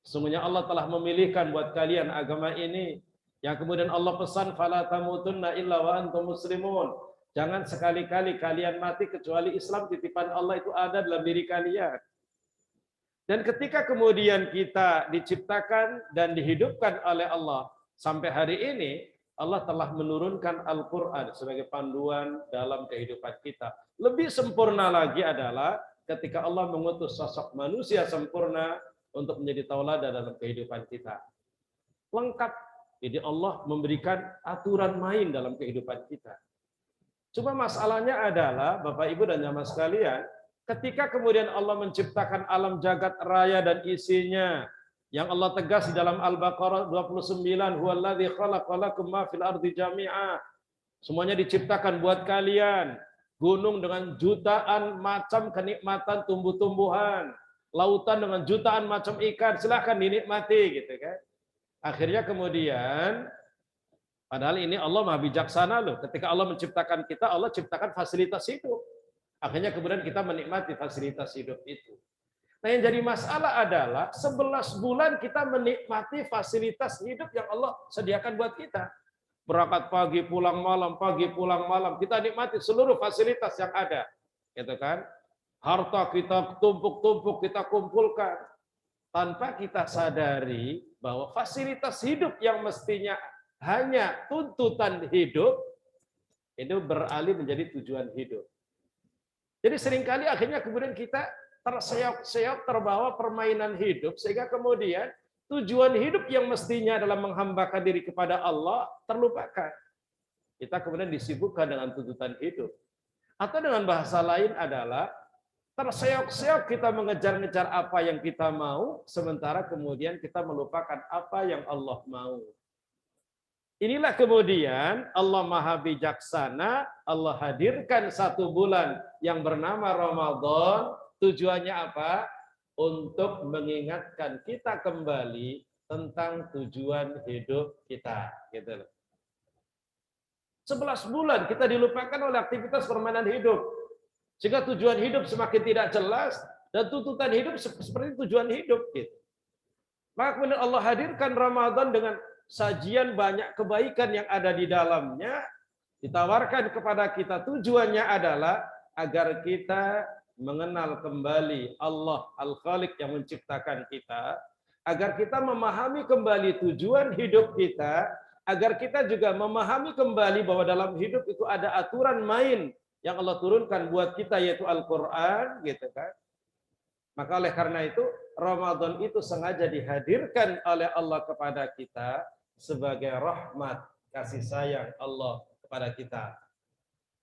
Sesungguhnya Allah telah memilihkan buat kalian agama ini. Yang kemudian Allah pesan, fala tamutunna illa wa antum muslimun. Jangan sekali-kali kalian mati kecuali Islam titipan Allah itu ada dalam diri kalian. Dan ketika kemudian kita diciptakan dan dihidupkan oleh Allah sampai hari ini, Allah telah menurunkan Al-Quran sebagai panduan dalam kehidupan kita. Lebih sempurna lagi adalah ketika Allah mengutus sosok manusia sempurna untuk menjadi tauladan dalam kehidupan kita. Lengkap. Jadi Allah memberikan aturan main dalam kehidupan kita. Cuma masalahnya adalah, Bapak Ibu dan jamaah sekalian, ketika kemudian Allah menciptakan alam jagat raya dan isinya, yang Allah tegas di dalam Al-Baqarah 29, huwallazi khalaqalakum ma fil ardi jami'a. Semuanya diciptakan buat kalian. Gunung dengan jutaan macam kenikmatan tumbuh-tumbuhan, lautan dengan jutaan macam ikan, silahkan dinikmati gitu kan. Akhirnya kemudian, padahal ini Allah Maha bijaksana loh. Ketika Allah menciptakan kita, Allah ciptakan fasilitas hidup. Akhirnya kemudian kita menikmati fasilitas hidup itu. Nah yang jadi masalah adalah 11 bulan kita menikmati fasilitas hidup yang Allah sediakan buat kita. Berangkat pagi, pulang malam, pagi, pulang malam. Kita nikmati seluruh fasilitas yang ada. Gitu kan? Harta kita tumpuk-tumpuk, kita kumpulkan. Tanpa kita sadari bahwa fasilitas hidup yang mestinya hanya tuntutan hidup, itu beralih menjadi tujuan hidup. Jadi seringkali akhirnya kemudian kita terseok-seok terbawa permainan hidup, sehingga kemudian tujuan hidup yang mestinya adalah menghambakan diri kepada Allah terlupakan. Kita kemudian disibukkan dengan tuntutan hidup. Atau dengan bahasa lain adalah terseok-seok kita mengejar-ngejar apa yang kita mau, sementara kemudian kita melupakan apa yang Allah mau. Inilah kemudian Allah Maha Bijaksana, Allah hadirkan 1 bulan yang bernama Ramadan. Tujuannya apa? Untuk mengingatkan kita kembali tentang tujuan hidup kita. Gitu loh. 11 bulan kita dilupakan oleh aktivitas permainan hidup. Sehingga tujuan hidup semakin tidak jelas dan tuntutan hidup seperti tujuan hidup. Gitu. Maka kemudian Allah hadirkan Ramadan dengan sajian banyak kebaikan yang ada di dalamnya, ditawarkan kepada kita. Tujuannya adalah agar kita mengenal kembali Allah Al-Khaliq yang menciptakan kita, agar kita memahami kembali tujuan hidup kita, agar kita juga memahami kembali bahwa dalam hidup itu ada aturan main yang Allah turunkan buat kita, yaitu Al-Quran, gitu kan. Maka oleh karena itu Ramadan itu sengaja dihadirkan oleh Allah kepada kita sebagai rahmat, kasih sayang Allah kepada kita.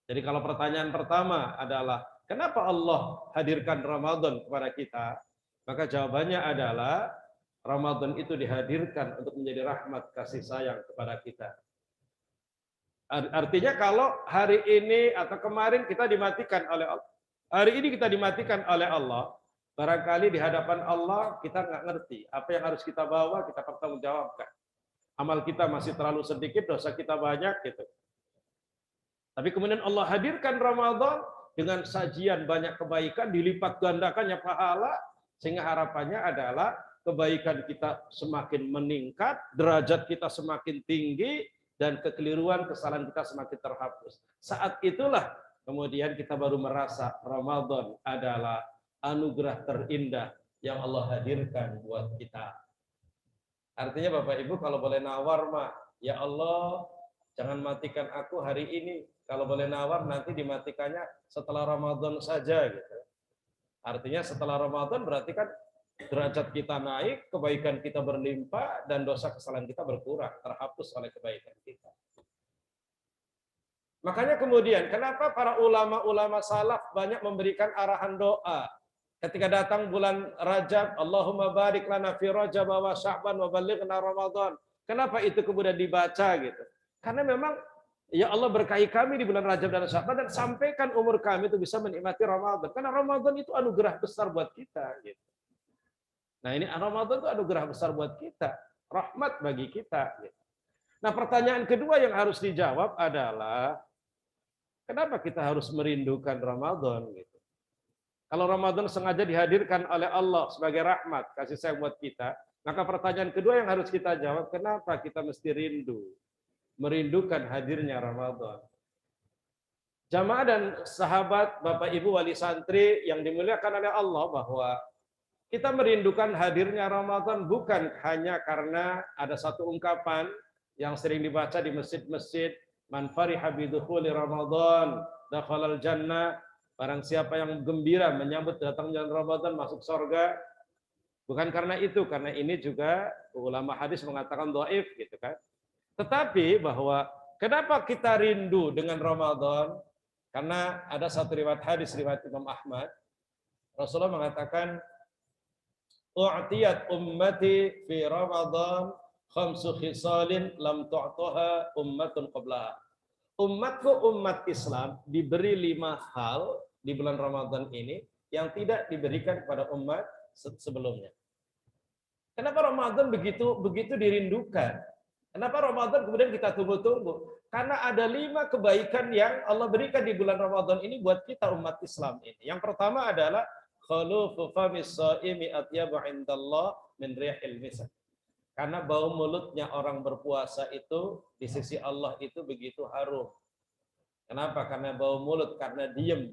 Jadi kalau pertanyaan pertama adalah kenapa Allah hadirkan Ramadan kepada kita? Maka jawabannya adalah Ramadan itu dihadirkan untuk menjadi rahmat, kasih sayang kepada kita. Artinya kalau hari ini atau kemarin kita dimatikan oleh Allah, hari ini kita dimatikan oleh Allah, barangkali di hadapan Allah kita nggak ngerti apa yang harus kita bawa, kita pertanggungjawabkan. Amal kita masih terlalu sedikit, dosa kita banyak gitu. Tapi kemudian Allah hadirkan Ramadan dengan sajian banyak kebaikan, dilipat gandakannya pahala, sehingga harapannya adalah kebaikan kita semakin meningkat, derajat kita semakin tinggi, dan kekeliruan, kesalahan kita semakin terhapus. Saat itulah kemudian kita baru merasa Ramadan adalah anugerah terindah yang Allah hadirkan buat kita. Artinya Bapak Ibu kalau boleh nawar mah, ya Allah jangan matikan aku hari ini. Kalau boleh nawar nanti dimatikannya setelah Ramadan saja gitu. Artinya setelah Ramadan berarti kan Derajat kita naik, kebaikan kita berlimpah, dan dosa kesalahan kita berkurang, terhapus oleh kebaikan kita. Makanya kemudian, kenapa para ulama-ulama salaf banyak memberikan arahan doa ketika datang bulan Rajab, Allahumma barik lana fi Rajab wa Sya'ban wa ballighna Ramadan. Kenapa itu kemudian dibaca gitu? Karena memang ya Allah berkahi kami di bulan Rajab dan Sya'ban dan sampaikan umur kami itu bisa menikmati Ramadan. Karena Ramadan itu anugerah besar buat kita gitu. Nah, ini Ramadan itu anugerah besar buat kita, rahmat bagi kita gitu. Nah, pertanyaan kedua yang harus dijawab adalah kenapa kita harus merindukan Ramadan gitu? Kalau Ramadan sengaja dihadirkan oleh Allah sebagai rahmat, kasih sayang buat kita, maka pertanyaan kedua yang harus kita jawab, kenapa kita mesti rindu, merindukan hadirnya Ramadan? Jamaah dan sahabat, Bapak Ibu wali santri yang dimuliakan oleh Allah, bahwa kita merindukan hadirnya Ramadan bukan hanya karena ada satu ungkapan yang sering dibaca di masjid-masjid, man fariha bidukhuli Ramadan dakhalal jannah. Barang siapa yang gembira menyambut datangnya Ramadan masuk surga. Bukan karena itu, karena ini juga ulama hadis mengatakan dhaif gitu kan. Tetapi bahwa kenapa kita rindu dengan Ramadan? Karena ada satu riwayat hadis riwayat Imam Ahmad. Rasulullah mengatakan u'tiyat ummati fi Ramadan khamsu khisalin lam tu'taha ummatun qablaha. Umatku umat Islam diberi 5 hal di bulan Ramadan ini yang tidak diberikan kepada umat sebelumnya. Kenapa Ramadan begitu dirindukan? Kenapa Ramadan kemudian kita tunggu-tunggu? Karena ada 5 kebaikan yang Allah berikan di bulan Ramadan ini buat kita umat Islam ini. Yang pertama adalah khulufu famis shaimi atyabu indallah min rihil misk. Karena bau mulutnya orang berpuasa itu di sisi Allah itu begitu harum. Kenapa? Karena bau mulut, karena diem.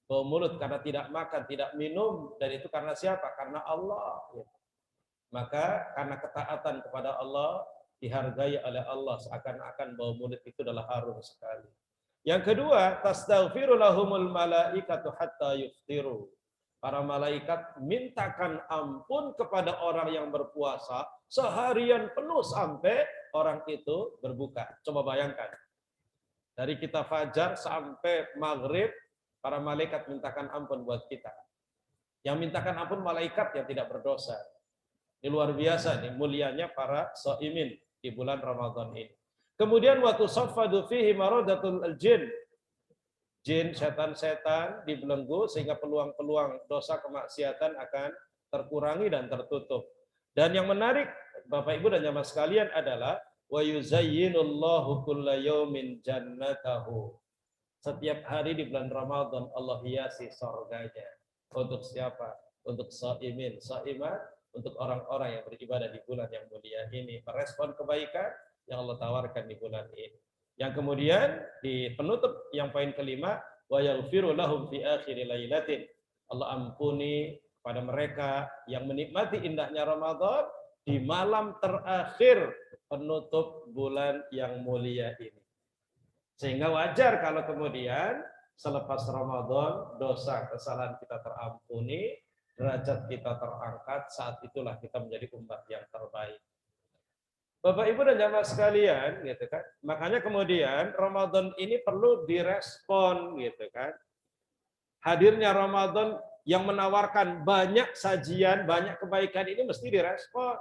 Bau mulut karena tidak makan, tidak minum. Dan itu karena siapa? Karena Allah. Maka karena ketaatan kepada Allah, dihargai oleh Allah. Seakan-akan bau mulut itu adalah harum sekali. Yang kedua, tastaghfiru lahumul malaikatu hatta yuftiru. Para malaikat mintakan ampun kepada orang yang berpuasa seharian penuh sampai orang itu berbuka. Coba bayangkan. Dari kita fajar sampai maghrib, para malaikat mintakan ampun buat kita. Yang mintakan ampun malaikat yang tidak berdosa. Ini luar biasa nih mulianya para shaimin di bulan Ramadan ini. Kemudian waktu saffadu fihi maradatul jin. Jin, setan-setan dibelenggu sehingga peluang-peluang dosa kemaksiatan akan terkurangi dan tertutup. Dan yang menarik Bapak Ibu dan jamaah sekalian adalah wa yuzayyinullahu kulla yaumin jannatahu. Setiap hari di bulan Ramadan Allah hiasi surganya. Untuk siapa? Untuk shaimin, shaimat, untuk orang-orang yang beribadah di bulan yang mulia ini, merespon kebaikan yang Allah tawarkan di bulan ini. Yang kemudian di penutup yang poin kelima, wa yaghfiru lahum fi akhir lailatin. Allah ampuni pada mereka yang menikmati indahnya Ramadan di malam terakhir penutup bulan yang mulia ini. Sehingga wajar kalau kemudian selepas Ramadan dosa kesalahan kita terampuni, derajat kita terangkat, saat itulah kita menjadi umat yang terbaik. Bapak Ibu dan jamaah sekalian, gitu kan. Makanya kemudian Ramadan ini perlu direspon, gitu kan. Hadirnya Ramadan yang menawarkan banyak sajian, banyak kebaikan ini mesti direspon.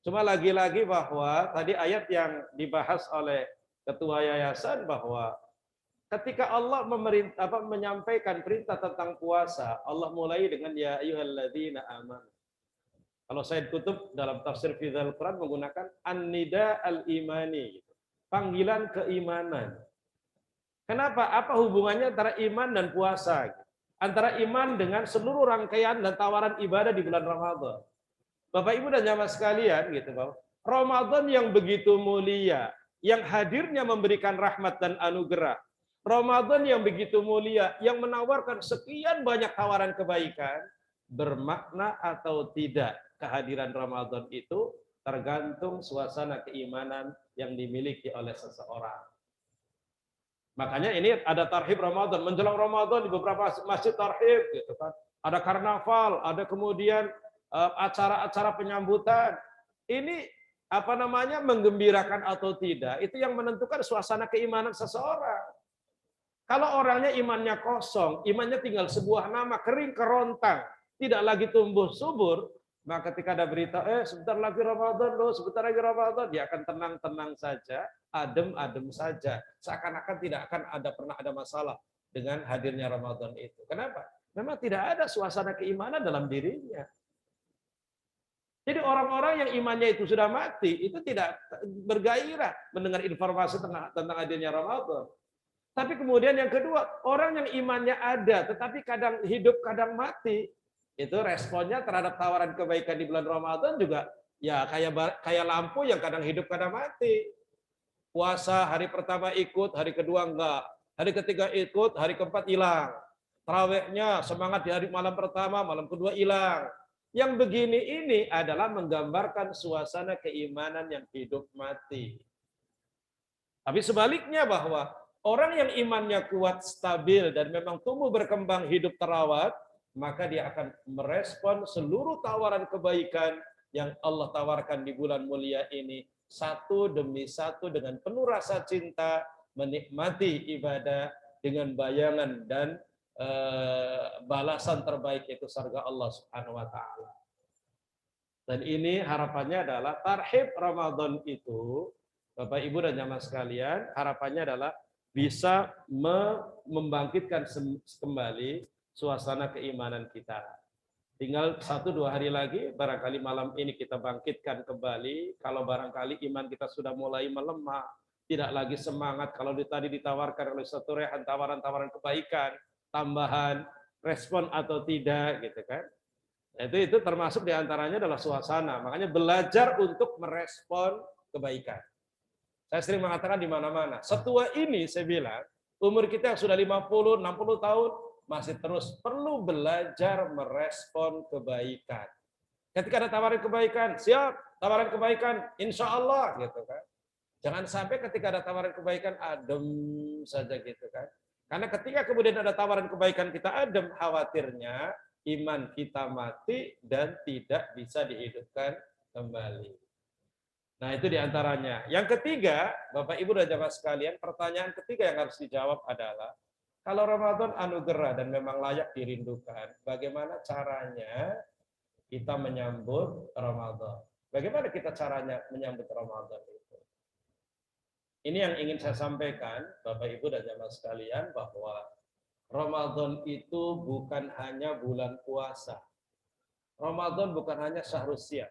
Cuma lagi-lagi bahwa tadi ayat yang dibahas oleh Ketua Yayasan bahwa ketika Allah menyampaikan perintah tentang puasa, Allah mulai dengan ya ayyuhalladzina amanu. Kalau Said Qutb dalam tafsir Fidzal Quran menggunakan an-nida al-imani, panggilan keimanan. Kenapa? Apa hubungannya antara iman dan puasa? Antara iman dengan seluruh rangkaian dan tawaran ibadah di bulan Ramadan. Bapak Ibu dan jamaah sekalian, gitu, bahwa Ramadan yang begitu mulia, yang hadirnya memberikan rahmat dan anugerah. Ramadan yang begitu mulia, yang menawarkan sekian banyak tawaran kebaikan, bermakna atau tidak kehadiran Ramadan itu tergantung suasana keimanan yang dimiliki oleh seseorang. Makanya ini ada tarhib Ramadan, menjelang Ramadan di beberapa masjid tarhib, gitu kan. Ada karnaval, ada kemudian acara-acara penyambutan. Ini apa namanya, menggembirakan atau tidak, itu yang menentukan suasana keimanan seseorang. Kalau orangnya imannya kosong, imannya tinggal sebuah nama, kering kerontang, tidak lagi tumbuh subur, maka ketika ada berita, sebentar lagi Ramadan loh, sebentar lagi Ramadan, dia akan tenang-tenang saja, adem-adem saja. Seakan-akan tidak akan pernah ada masalah dengan hadirnya Ramadan itu. Kenapa? Memang tidak ada suasana keimanan dalam dirinya. Jadi orang-orang yang imannya itu sudah mati, itu tidak bergairah mendengar informasi tentang hadirnya Ramadan. Tapi kemudian yang kedua, orang yang imannya ada, tetapi kadang hidup, kadang mati, itu responnya terhadap tawaran kebaikan di bulan Ramadan juga ya kayak lampu yang kadang hidup, kadang mati. Puasa hari pertama ikut, hari kedua enggak. Hari ketiga ikut, hari keempat hilang. Tarawihnya semangat di hari malam pertama, malam kedua hilang. Yang begini ini adalah menggambarkan suasana keimanan yang hidup mati. Tapi sebaliknya bahwa orang yang imannya kuat, stabil, dan memang tumbuh berkembang hidup terawat, maka dia akan merespon seluruh tawaran kebaikan yang Allah tawarkan di bulan mulia ini, satu demi satu dengan penuh rasa cinta, menikmati ibadah dengan bayangan dan balasan terbaik, yaitu surga Allah Subhanahu wa taala. Dan ini harapannya adalah tarhib Ramadan itu, Bapak Ibu dan jamaah sekalian, harapannya adalah bisa membangkitkan kembali suasana keimanan kita. Tinggal 1-2 hari lagi, barangkali malam ini kita bangkitkan kembali. Kalau barangkali iman kita sudah mulai melemah, tidak lagi semangat, kalau tadi ditawarkan oleh satu rehan tawaran-tawaran kebaikan, tambahan, respon atau tidak, gitu kan. Itu termasuk diantaranya adalah suasana. Makanya belajar untuk merespon kebaikan. Saya sering mengatakan di mana-mana. Setua ini saya bilang, umur kita yang sudah 50, 60 tahun, masih terus perlu belajar merespon kebaikan. Ketika ada tawaran kebaikan, siap, tawaran kebaikan, insya Allah, gitu kan. Jangan sampai ketika ada tawaran kebaikan, adem saja gitu kan. Karena ketika kemudian ada tawaran kebaikan kita adem, khawatirnya iman kita mati dan tidak bisa dihidupkan kembali. Nah, itu diantaranya. Yang ketiga, Bapak Ibu dan jamaah sekalian, pertanyaan ketiga yang harus dijawab adalah, kalau Ramadan anugerah dan memang layak dirindukan, bagaimana caranya kita menyambut Ramadan? Bagaimana kita caranya menyambut Ramadan itu? Ini yang ingin saya sampaikan, Bapak Ibu dan jamaah sekalian, bahwa Ramadan itu bukan hanya bulan puasa. Ramadan bukan hanya syahrus siyam.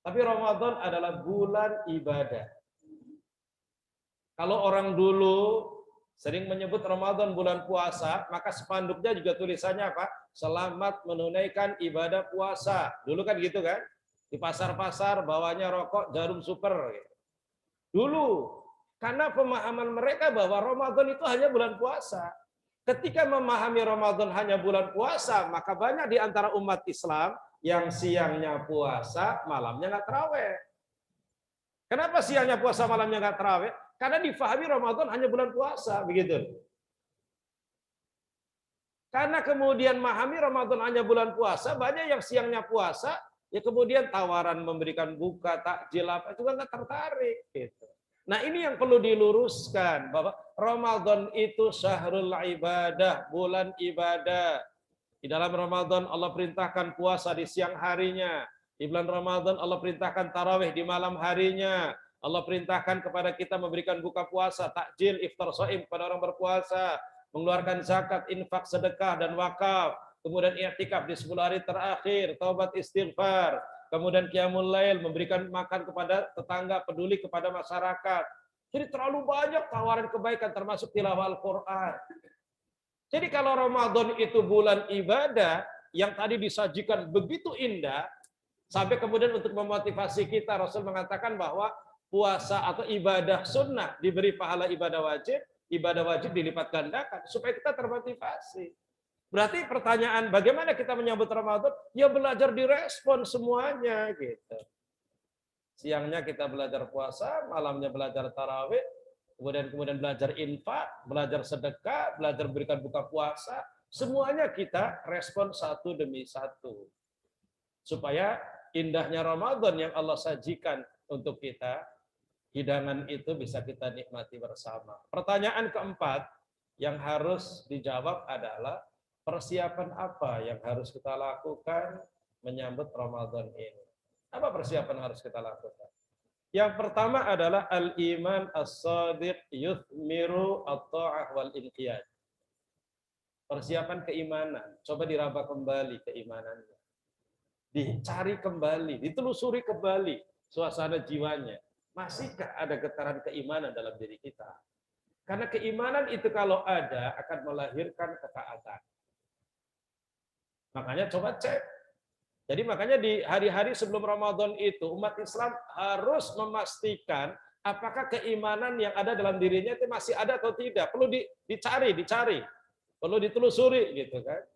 Tapi Ramadan adalah bulan ibadah. Kalau orang dulu sering menyebut Ramadan bulan puasa, maka spanduknya juga tulisannya apa? Selamat menunaikan ibadah puasa. Dulu kan gitu kan? Di pasar-pasar bawahnya rokok, jarum super. Gitu. Dulu, karena pemahaman mereka bahwa Ramadan itu hanya bulan puasa. Ketika memahami Ramadan hanya bulan puasa, maka banyak di antara umat Islam yang siangnya puasa, malamnya nggak tarawih. Kenapa siangnya puasa, malamnya nggak tarawih? Karena difahami Ramadan hanya bulan puasa, begitu. Karena kemudian memahami Ramadan hanya bulan puasa, banyak yang siangnya puasa, ya kemudian tawaran memberikan buka, takjil apa juga nggak tertarik. Gitu. Nah, ini yang perlu diluruskan, bahwa Ramadan itu syahrul ibadah, bulan ibadah. Di dalam Ramadan Allah perintahkan puasa di siang harinya. Di bulan Ramadan Allah perintahkan tarawih di malam harinya. Allah perintahkan kepada kita memberikan buka puasa, takjil, iftar shaim kepada orang berpuasa, mengeluarkan zakat, infak, sedekah, dan wakaf. Kemudian i'tikaf di 10 hari terakhir, taubat istighfar. Kemudian qiyamul lail, memberikan makan kepada tetangga, peduli kepada masyarakat. Jadi terlalu banyak tawaran kebaikan termasuk tilawah Al-Quran. Jadi kalau Ramadan itu bulan ibadah yang tadi disajikan begitu indah, sampai kemudian untuk memotivasi kita, Rasul mengatakan bahwa puasa atau ibadah sunnah diberi pahala ibadah wajib dilipat gandakan supaya kita termotivasi. Berarti pertanyaan bagaimana kita menyambut Ramadan? Ya belajar direspon semuanya gitu. Siangnya kita belajar puasa, malamnya belajar tarawih, kemudian belajar infak, belajar sedekah, belajar berikan buka puasa, semuanya kita respon satu demi satu. supaya indahnya Ramadan yang Allah sajikan untuk kita, hidangan itu bisa kita nikmati bersama. Pertanyaan keempat yang harus dijawab adalah persiapan apa yang harus kita lakukan menyambut Ramadan ini. Apa persiapan harus kita lakukan? Yang pertama adalah al-iman as-sadiq yuthmiru at-ta'ah wal inqiyad. Persiapan keimanan. Coba diraba kembali keimanannya. Dicari kembali, ditelusuri kembali suasana jiwanya. Masihkah ada getaran keimanan dalam diri kita? Karena keimanan itu kalau ada akan melahirkan ketaatan. Makanya coba cek. Jadi makanya di hari-hari sebelum Ramadan itu umat Islam harus memastikan apakah keimanan yang ada dalam dirinya itu masih ada atau tidak. Perlu dicari, perlu ditelusuri gitu kan.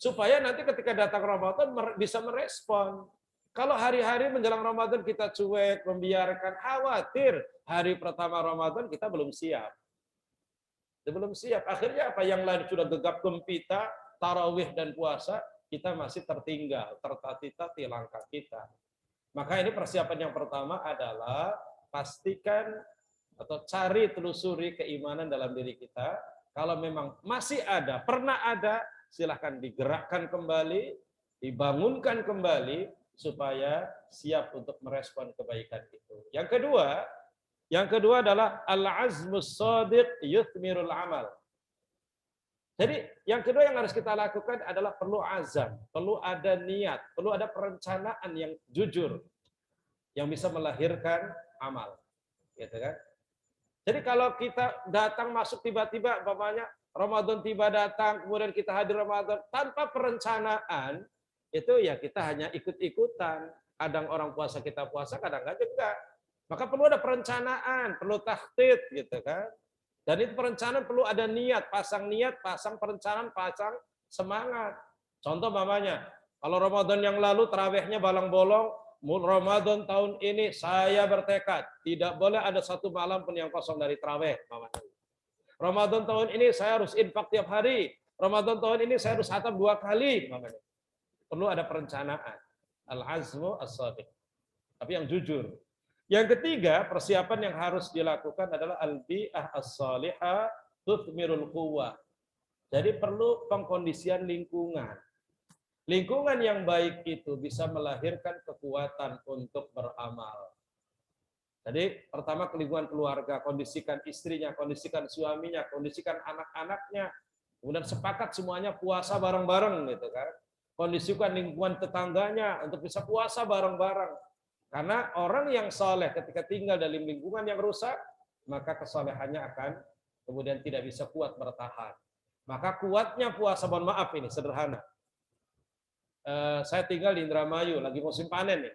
Supaya nanti ketika datang Ramadan bisa merespon. Kalau hari-hari menjelang Ramadan kita cuek, membiarkan, khawatir hari pertama Ramadan kita belum siap. Belum siap. Akhirnya apa yang lain sudah gegap gempita, tarawih dan puasa, kita masih tertinggal, tertati-tati langkah kita. Maka ini persiapan yang pertama adalah pastikan atau cari telusuri keimanan dalam diri kita. Kalau memang masih ada, pernah ada, silahkan digerakkan kembali, dibangunkan kembali, supaya siap untuk merespon kebaikan itu. Yang kedua adalah al-azmus shadiq yuthmirul amal. Jadi yang kedua yang harus kita lakukan adalah perlu azam, perlu ada niat, perlu ada perencanaan yang jujur yang bisa melahirkan amal. Gitu kan? Jadi kalau kita datang masuk tiba-tiba umpamanya Ramadan tiba datang, kemudian kita hadir Ramadan tanpa perencanaan, itu ya kita hanya ikut-ikutan. Kadang orang puasa kita puasa, kadang enggak. Maka perlu ada perencanaan, perlu takhtid gitu kan. Dan itu perencanaan perlu ada niat, pasang perencanaan, pasang semangat. Contoh mamanya, kalau Ramadan yang lalu tarawihnya balang-bolong, Ramadan tahun ini saya bertekad tidak boleh ada satu malam pun yang kosong dari tarawih mamanya. Ramadan tahun ini saya harus infak tiap hari. Ramadan tahun ini saya harus khatam 2 kali mamanya. Perlu ada perencanaan. Al-azmu as-shadiq. Tapi yang jujur. Yang ketiga, persiapan yang harus dilakukan adalah al-bi'ah as-salihah tuthmirul quwwah. Jadi perlu pengkondisian lingkungan. Lingkungan yang baik itu bisa melahirkan kekuatan untuk beramal. Jadi pertama ke lingkungan keluarga, kondisikan istrinya, kondisikan suaminya, kondisikan anak-anaknya. Kemudian sepakat semuanya puasa bareng-bareng gitu kan. Kondisikan lingkungan tetangganya untuk bisa puasa bareng-bareng. Karena orang yang soleh ketika tinggal dalam lingkungan yang rusak, maka kesolehannya akan kemudian tidak bisa kuat bertahan. Maka kuatnya puasa, mohon maaf ini sederhana. Saya tinggal di Indramayu, lagi musim panen nih.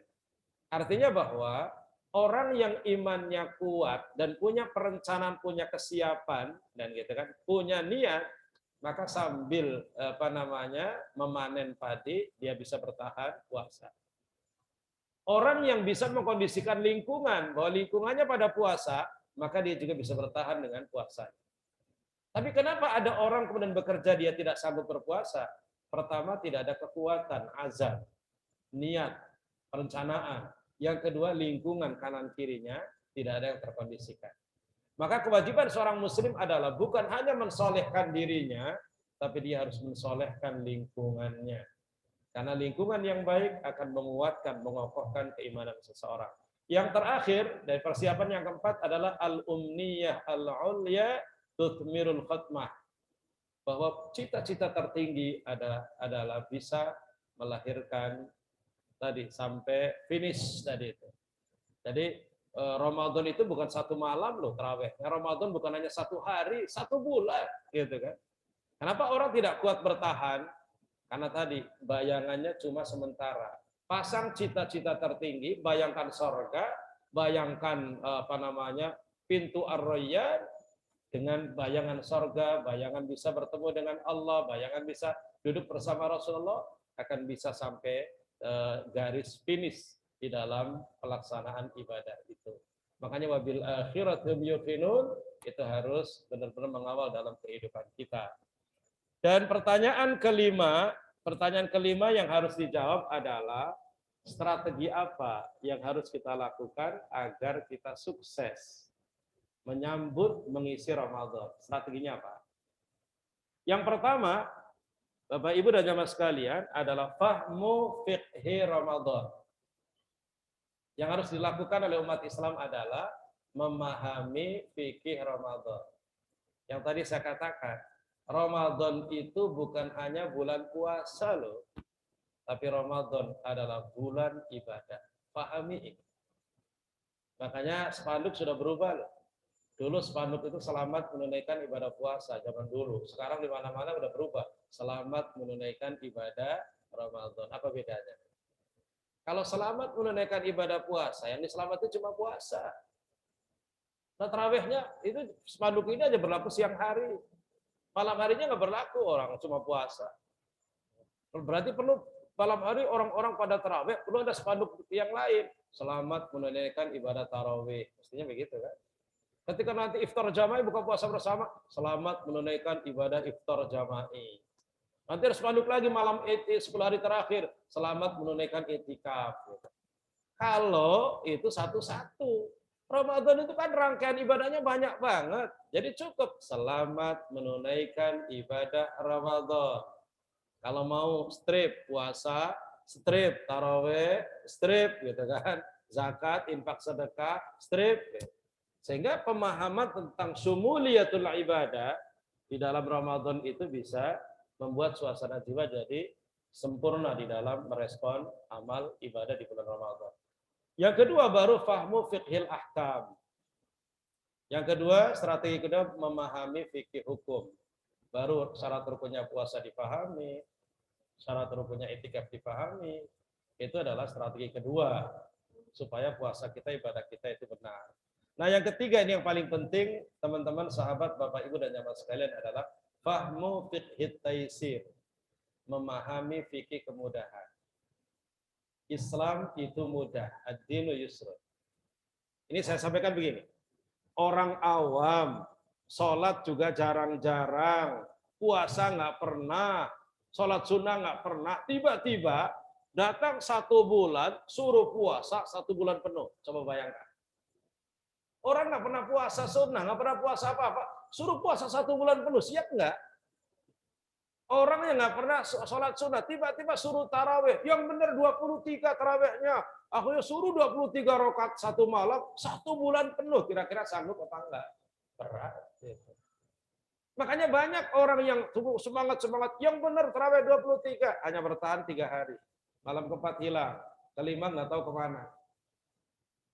Artinya bahwa orang yang imannya kuat dan punya perencanaan, punya kesiapan dan gitu kan, punya niat, maka sambil memanen padi dia bisa bertahan puasa. Orang yang bisa mengkondisikan lingkungan, bahwa lingkungannya pada puasa, maka dia juga bisa bertahan dengan puasa. Tapi kenapa ada orang kemudian bekerja dia tidak sanggup berpuasa? Pertama, tidak ada kekuatan, azam, niat, perencanaan. Yang kedua, lingkungan kanan kirinya tidak ada yang terkondisikan. Maka kewajiban seorang muslim adalah bukan hanya mensolehkan dirinya, tapi dia harus mensolehkan lingkungannya. Karena lingkungan yang baik akan menguatkan, mengokohkan keimanan seseorang. Yang terakhir, dari persiapan yang keempat adalah al-umniyah al-ulya tuthmirul khatmah. Bahwa cita-cita tertinggi adalah bisa melahirkan tadi sampai finish tadi itu. Jadi Ramadan itu bukan satu malam loh tarawih. Ramadan bukan hanya 1 hari, 1 bulan gitu kan. Kenapa orang tidak kuat bertahan? Karena tadi bayangannya cuma sementara. Pasang cita-cita tertinggi, bayangkan sorga, bayangkan pintu ar-rayyan dengan bayangan sorga, bayangan bisa bertemu dengan Allah, bayangan bisa duduk bersama Rasulullah, akan bisa sampai garis finish di dalam pelaksanaan ibadah itu. Makanya wabil akhiratum yuqinun, itu harus benar-benar mengawal dalam kehidupan kita. Dan pertanyaan kelima Pertanyaan kelima yang harus dijawab adalah strategi apa yang harus kita lakukan agar kita sukses menyambut mengisi Ramadan. Strateginya apa? Yang pertama, Bapak Ibu dan jamaah sekalian, adalah fahmu fiqhi Ramadan. Yang harus dilakukan oleh umat Islam adalah memahami fikih Ramadan. Yang tadi saya katakan, Ramadan itu bukan hanya bulan puasa loh, tapi Ramadan adalah bulan ibadah. Pahami ini. Makanya spanduk sudah berubah loh. Dulu spanduk itu selamat menunaikan ibadah puasa zaman dulu. Sekarang di mana-mana udah berubah. Selamat menunaikan ibadah Ramadan. Apa bedanya? Kalau selamat menunaikan ibadah puasa, yang diselamat itu cuma puasa. Nah, tarawihnya itu spanduk ini aja berlaku siang hari. Malam harinya nggak berlaku, orang cuma puasa. Berarti perlu malam hari orang-orang pada tarawih, perlu ada spanduk yang lain. Selamat menunaikan ibadah tarawih. Mestinya begitu kan? Ketika nanti iftar jama'i buka puasa bersama, selamat menunaikan ibadah iftar jama'i. Nanti ada spanduk lagi malam 10 hari terakhir, selamat menunaikan itikaf. Kalau itu satu-satu. Ramadan itu kan rangkaian ibadahnya banyak banget. Jadi cukup selamat menunaikan ibadah Ramadan. Kalau mau strip puasa, strip tarawih, strip gitu kan. Zakat, infak sedekah, strip. Sehingga pemahaman tentang sumuliyatul ibadah di dalam Ramadan itu bisa membuat suasana jiwa jadi sempurna di dalam merespon amal ibadah di bulan Ramadan. Yang kedua baru fahmu fiqhil ahkam. Yang kedua, strategi kedua memahami fikih hukum. Baru syarat rukunnya puasa dipahami, syarat rukunnya itikaf dipahami. Itu adalah strategi kedua supaya puasa kita, ibadah kita itu benar. Nah, yang ketiga ini yang paling penting, teman-teman, sahabat, Bapak Ibu dan jamaah sekalian adalah fahmu fiqhit taisir. Memahami fikih kemudahan. Islam itu mudah, ad-dinu yusrun. Ini saya sampaikan begini. Orang awam, sholat juga jarang-jarang, puasa nggak pernah, sholat sunnah nggak pernah, tiba-tiba datang 1 bulan, suruh puasa 1 bulan penuh. Coba bayangkan. Orang nggak pernah puasa sunnah, nggak pernah puasa apa-apa, suruh puasa 1 bulan penuh, siap nggak? Orang yang nggak pernah sholat sunnah, tiba-tiba suruh taraweh, yang benar 23 tarawehnya, akhirnya suruh 23 rakaat 1 malam, 1 bulan penuh, kira-kira sanggup apa enggak? Berat. Makanya banyak orang yang semangat, yang benar taraweh 23, hanya bertahan 3 hari. Malam keempat hilang, kelima nggak tahu kemana.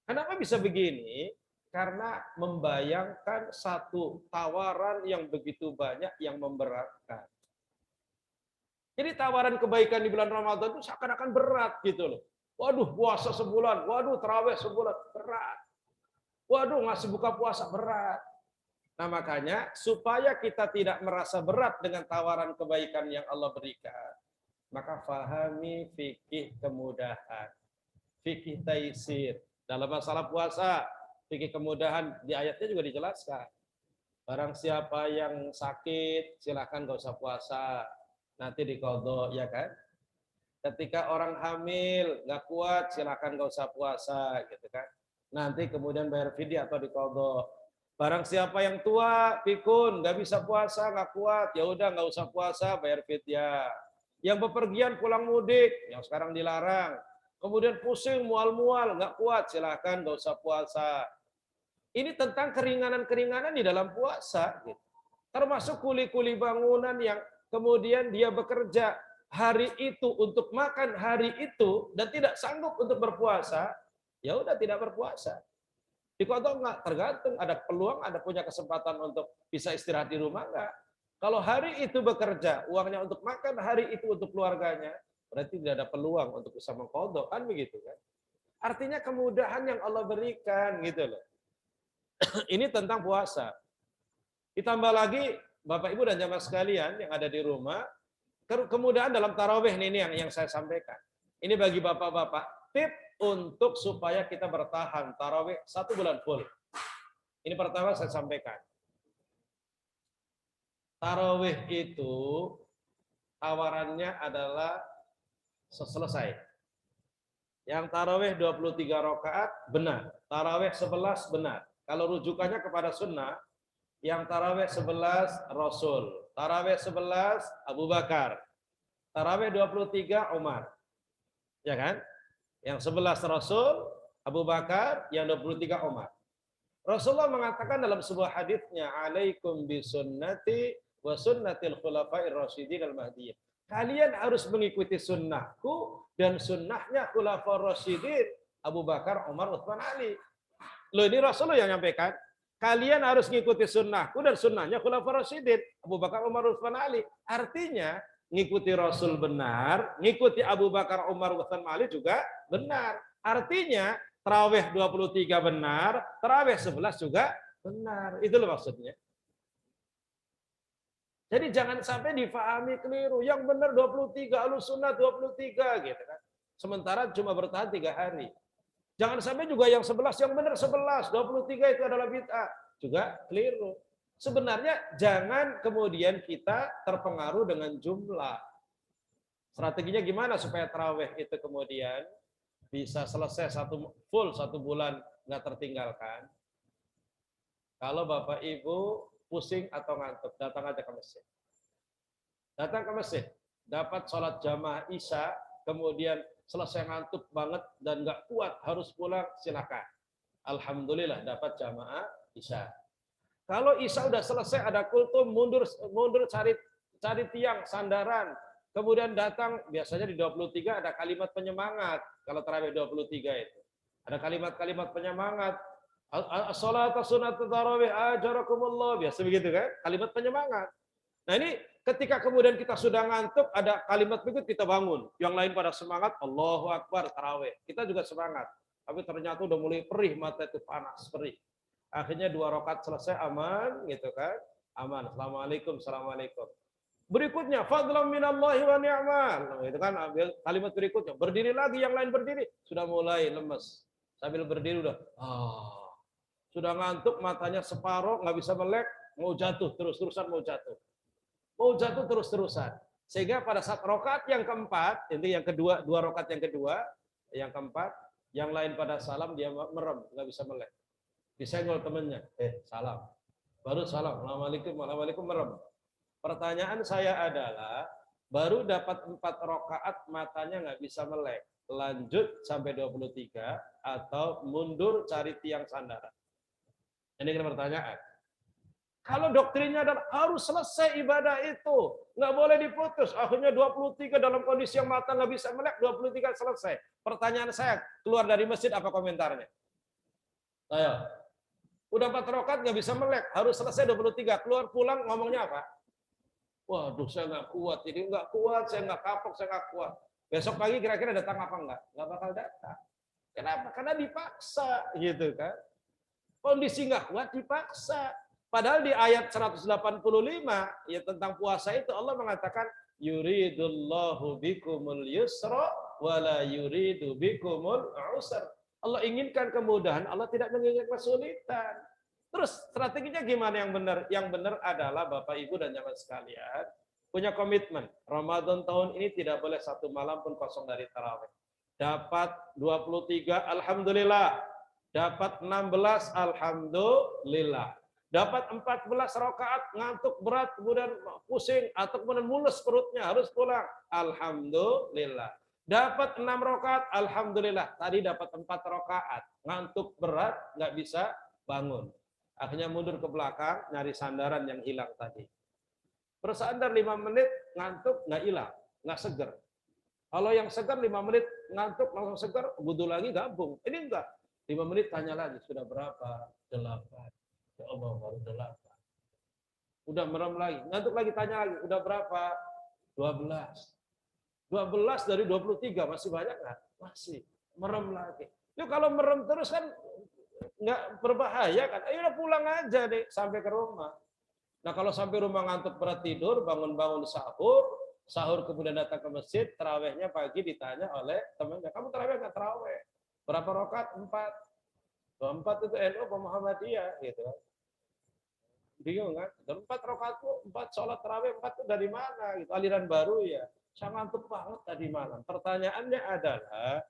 Kenapa bisa begini? Karena membayangkan satu tawaran yang begitu banyak yang memberatkan. Jadi tawaran kebaikan di bulan Ramadan itu seakan-akan berat gitu loh. Waduh, puasa sebulan, waduh tarawih sebulan, berat. Waduh, ngasih buka puasa, berat. Nah, makanya supaya kita tidak merasa berat dengan tawaran kebaikan yang Allah berikan, maka fahami fikih kemudahan, fikih taisir. Dalam masalah puasa, fikih kemudahan di ayatnya juga dijelaskan. Barang siapa yang sakit, silakan gak usah puasa, nanti diqadha, ya kan? Ketika orang hamil nggak kuat, silakan gak usah puasa, gitu kan? Nanti kemudian bayar fidyah atau diqadha. Barang siapa yang tua, pikun, nggak bisa puasa, nggak kuat, ya udah nggak usah puasa, bayar fidyah. Yang bepergian pulang mudik, yang sekarang dilarang, kemudian pusing, mual-mual, nggak kuat, silakan nggak usah puasa. Ini tentang keringanan-keringanan di dalam puasa, gitu. Termasuk kuli-kuli bangunan yang kemudian dia bekerja hari itu untuk makan hari itu dan tidak sanggup untuk berpuasa, ya udah tidak berpuasa. Diqadha enggak? Tergantung, ada peluang, ada punya kesempatan untuk bisa istirahat di rumah enggak? Kalau hari itu bekerja, uangnya untuk makan, hari itu untuk keluarganya, berarti tidak ada peluang untuk bisa mengqadha, kan begitu kan? Artinya kemudahan yang Allah berikan gitu loh. Ini tentang puasa. Ditambah lagi Bapak Ibu dan jamaah sekalian yang ada di rumah, kemudahan dalam tarawih ini yang saya sampaikan. Ini bagi bapak-bapak, tip untuk supaya kita bertahan tarawih 1 bulan full. Ini pertama saya sampaikan. Tarawih itu tawarannya adalah selesai. Yang tarawih 23 rakaat benar, tarawih 11 benar. Kalau rujukannya kepada sunnah, yang tarawih 11 Rasul, tarawih 11 Abu Bakar, tarawih 23 Umar. Ya kan? Yang 11 Rasul, Abu Bakar, yang 23 Umar. Rasulullah mengatakan dalam sebuah hadisnya, "Alaikum bisunnati wa sunnatil khulafa'ir rasyidin al-mahdiyyin." Kalian harus mengikuti sunnahku dan sunnahnya khulafa'ir rasyidin Abu Bakar, Umar, Utsman, Ali. Loh, ini Rasulullah yang nyampaikan. Kalian harus mengikuti sunnahku dan sunnahnya khulafa'ir rasyidin Abu Bakar, Umar, Utsman, Ali. Artinya, ngikuti Rasul benar, ngikuti Abu Bakar, Umar, Utsman, Ali juga benar. Artinya, tarawih 23 benar, tarawih 11 juga benar. Itu loh maksudnya. Jadi jangan sampai difahami keliru. Yang benar 23, Ahlus Sunnah 23 gitu kan. Sementara cuma bertahan 3 hari. Jangan sampai juga yang 11 yang benar 11, 23 itu adalah bid'ah. Juga keliru. Sebenarnya jangan kemudian kita terpengaruh dengan jumlah. Strateginya gimana supaya tarawih itu kemudian bisa selesai full 1 bulan nggak tertinggalkan? Kalau Bapak Ibu pusing atau ngantuk, datang aja ke masjid. Datang ke masjid, dapat sholat jamaah Isya, kemudian selesai ngantuk banget dan nggak kuat harus pulang, silakan. Alhamdulillah dapat jamaah Isya. Kalau Isya udah selesai ada kultum, mundur cari tiang sandaran, kemudian datang biasanya di 23 ada kalimat penyemangat. Kalau tarawih 23 itu ada kalimat-kalimat penyemangat. As-salatu sunnatut tarawih ajarakumullah, biasa begitu kan? Kalimat penyemangat. Nah, ini ketika kemudian kita sudah ngantuk ada kalimat berikut kita bangun. Yang lain pada semangat, Allahu Akbar tarawih. Kita juga semangat. Tapi ternyata udah mulai perih, mata itu panas, perih. Akhirnya 2 rakaat selesai aman gitu kan? Aman. Assalamualaikum. Berikutnya fadlan minallahi wa ni'mal. Itu kan ambil kalimat berikutnya. Berdiri lagi, yang lain berdiri, sudah mulai lemes. Sambil berdiri udah sudah ngantuk, matanya separoh, nggak bisa melek, mau jatuh terus-terusan, mau jatuh terus-terusan. Sehingga pada saat rakaat yang keempat, ini yang kedua, 2 rakaat yang kedua, yang keempat, yang lain pada salam dia merem, nggak bisa melek. Disenggol temennya, salam. Baru salam, Assalamualaikum, merem. Pertanyaan saya adalah, baru dapat 4 rakaat matanya nggak bisa melek, lanjut sampai 23 atau mundur cari tiang sandaran? Ini kan pertanyaan. Kalau doktrinnya adalah harus selesai ibadah itu, nggak boleh diputus. Akhirnya 23 dalam kondisi yang mata nggak bisa melek, 23 selesai. Pertanyaan saya, keluar dari masjid apa komentarnya? Ayo. Udah 4 rakaat nggak bisa melek, harus selesai 23. Keluar pulang ngomongnya apa? Waduh, saya nggak kuat. Ini nggak kuat, saya nggak kapok, saya nggak kuat. Besok pagi kira-kira datang apa enggak? Nggak bakal datang. Kenapa? Karena dipaksa, gitu kan? Kondisi nggak kuat dipaksa. Padahal di ayat 185 ya tentang puasa itu Allah mengatakan yuridullahu bikumul yusra wala yuridu bikumul usra. Allah inginkan kemudahan, Allah tidak menginginkan kesulitan. Terus strateginya gimana yang benar? Yang benar adalah Bapak Ibu dan jamaah sekalian punya komitmen. Ramadan tahun ini tidak boleh 1 malam pun kosong dari tarawih. Dapat 23, alhamdulillah. Dapat 16, alhamdulillah. Dapat 14 rakaat, ngantuk berat, kemudian pusing, atau kemudian mulus perutnya, harus pulang. Alhamdulillah. Dapat 6 rakaat, alhamdulillah. Tadi dapat 4 rakaat, ngantuk berat, nggak bisa bangun. Akhirnya mundur ke belakang, nyari sandaran yang hilang tadi. Bersandar 5 menit, ngantuk, nggak hilang, nggak seger. Kalau yang segar 5 menit, ngantuk, langsung segar, wudhu lagi, gabung. Ini enggak. 5 menit tanya lagi, sudah berapa? 8. Ya Allah, baru 8. Udah merem lagi, ngantuk lagi, tanya lagi, udah berapa? 12. 12 dari 23, masih banyak nggak? Masih. Merem lagi. Itu kalau merem terus kan nggak berbahaya kan? Ayo pulang aja deh, sampai ke rumah. Nah kalau sampai rumah ngantuk berat tidur, bangun-bangun sahur kemudian datang ke masjid, tarawehnya pagi ditanya oleh temannya, kamu taraweh nggak taraweh? Berapa rakaat? 4. 4 itu NU apa Muhammadiyah gitu. bingung kan? Dan 4 rakaat tuh 4 sholat tarawih 4 itu dari mana? Gitu. Aliran baru ya. Saya ngantuk banget tadi malam. Pertanyaannya adalah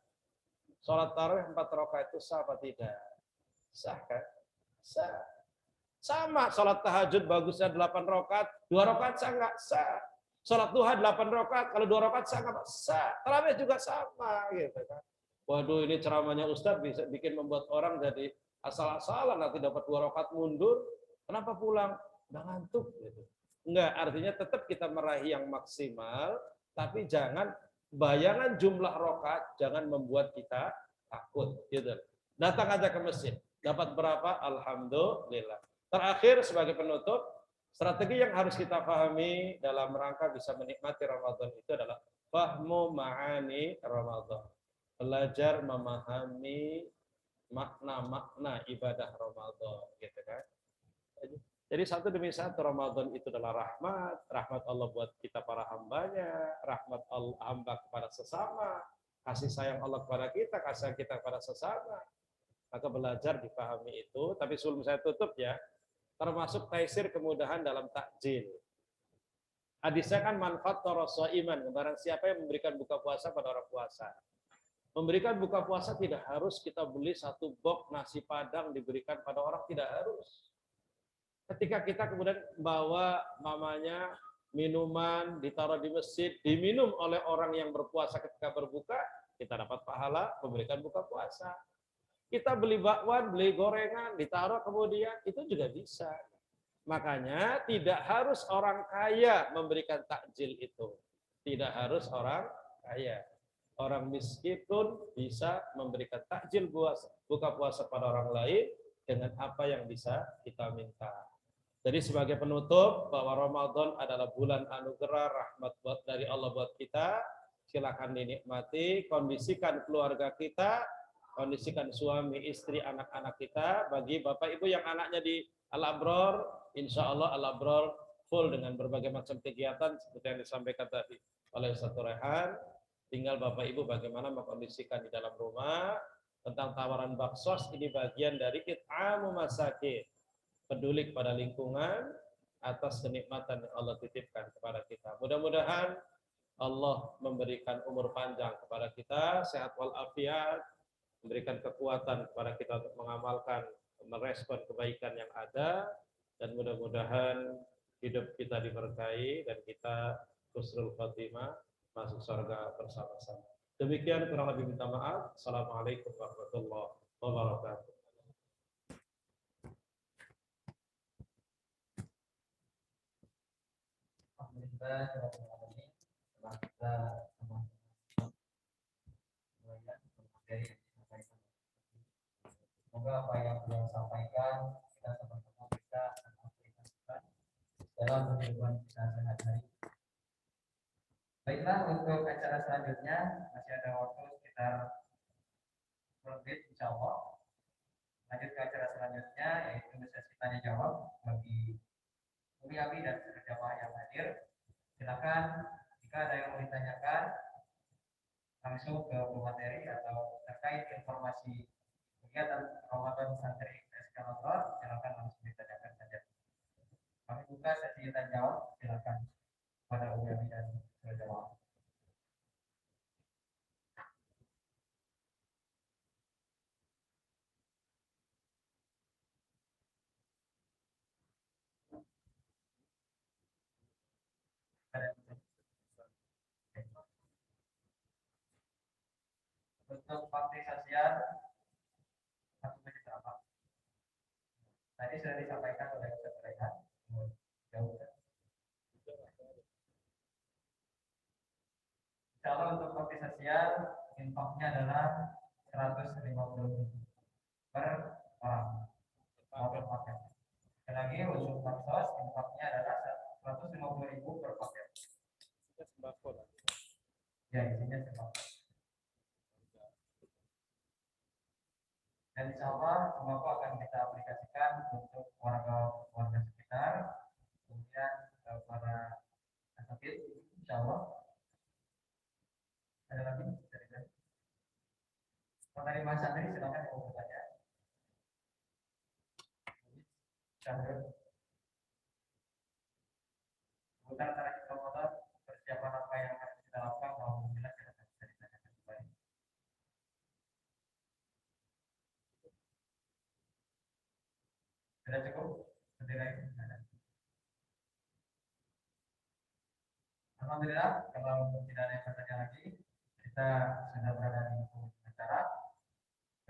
sholat tarawih 4 rakaat itu sah apa tidak? Sah kan? Sah. Sama sholat tahajud bagusnya 8 rakaat, 2 rakaat sah nggak? Sah. Sholat duha 8 rakaat, kalau 2 rakaat sah nggak? Sah. Tarawih juga sama gitu kan. Waduh, ini ceramahnya Ustadz bisa bikin membuat orang jadi asal-asalan, nanti dapat 2 rakaat mundur, kenapa pulang? Udah ngantuk gitu. Enggak, artinya tetap kita meraih yang maksimal, tapi jangan bayangan jumlah rakaat jangan membuat kita takut gitu. Datang aja ke masjid, dapat berapa? Alhamdulillah. Terakhir sebagai penutup, strategi yang harus kita pahami dalam rangka bisa menikmati Ramadan itu adalah fahmu ma'ani Ramadan. Belajar memahami makna-makna ibadah Ramadan, gitu kan. Jadi satu demi satu Ramadan itu adalah rahmat Allah buat kita para hambanya, rahmat Allah hamba kepada sesama, kasih sayang Allah kepada kita, kasih sayang kita kepada sesama. Maka belajar dipahami itu, tapi sebelum saya tutup ya, termasuk taisir kemudahan dalam takjil. Hadisnya kan manfaat toroso iman, barang siapa yang memberikan buka puasa pada orang puasa. Memberikan buka puasa tidak harus kita beli 1 box nasi padang diberikan pada orang, tidak harus. Ketika kita kemudian bawa mamanya minuman ditaruh di masjid, diminum oleh orang yang berpuasa ketika berbuka, kita dapat pahala memberikan buka puasa. Kita beli bakwan, beli gorengan, ditaruh kemudian, itu juga bisa. Makanya tidak harus orang kaya memberikan takjil itu. Tidak harus orang kaya. Orang miskin pun bisa memberikan takjil buka puasa pada orang lain dengan apa yang bisa kita minta. Jadi sebagai penutup bahwa Ramadan adalah bulan anugerah rahmat dari Allah buat kita. Silakan dinikmati, kondisikan keluarga kita, kondisikan suami, istri, anak-anak kita. Bagi Bapak Ibu yang anaknya di Al-Abror, insya Allah Al-Abror full dengan berbagai macam kegiatan seperti yang disampaikan tadi oleh Ustaz Rehan. Tinggal Bapak Ibu bagaimana mengkondisikan di dalam rumah. Tentang tawaran baksos, ini bagian dari it'amu masakin. Peduli kepada lingkungan atas kenikmatan yang Allah titipkan kepada kita. Mudah-mudahan Allah memberikan umur panjang kepada kita, sehat walafiat, memberikan kekuatan kepada kita untuk mengamalkan, merespon kebaikan yang ada, dan mudah-mudahan hidup kita diberkahi dan kita husnul khotimah masuk surga bersama-sama. Demikian kurang lebih minta maaf. Assalamualaikum warahmatullahi wabarakatuh. Alhamdulillah, setelah kita semoga apa yang beliau sampaikan kita sama-sama bisa aplikasikan dalam kehidupan kita sehari-hari. Baiklah, untuk acara selanjutnya masih ada waktu sekitar 10 menit insya Allah. Lanjut ke acara selanjutnya yaitu sesi tanya jawab bagi Mulyami dan seluruh jamaah yang hadir. Silakan jika ada yang mau ditanyakan langsung ke materi atau terkait informasi kegiatan Ramadan Santri Eskalator, silakan langsung ditanyakan saja. Kami buka sesi tanya jawab, silakan pada Mulyami dan seluruh jamaah. Untuk bakti sosial satu menit berapa? Tadi sudah disampaikan oleh Ustaz Rehan. Jauh kan? Kalau untuk bakti sosial infaknya adalah 150.000 per orang per paket. Sekali lagi untuk baksos infaknya adalah 150.000 per paket. Ya, isinya sembako. Dan insya Allah sembako akan kita aplikasikan untuk warga sekitar, kemudian para asatid, insya Allah. Ada lagi? Dari Mas Andri silakan yang mau bertanya. Chandra. seputar tarikh Ramadan, persiapan apa yang harus kita lakukan, alhamdulillah kita bisa ditanyakan kembali. Sudah cukup? Bendera ini ada. Alhamdulillah, kalau tidak ada yang bertanya lagi, kita sudah berada di acara.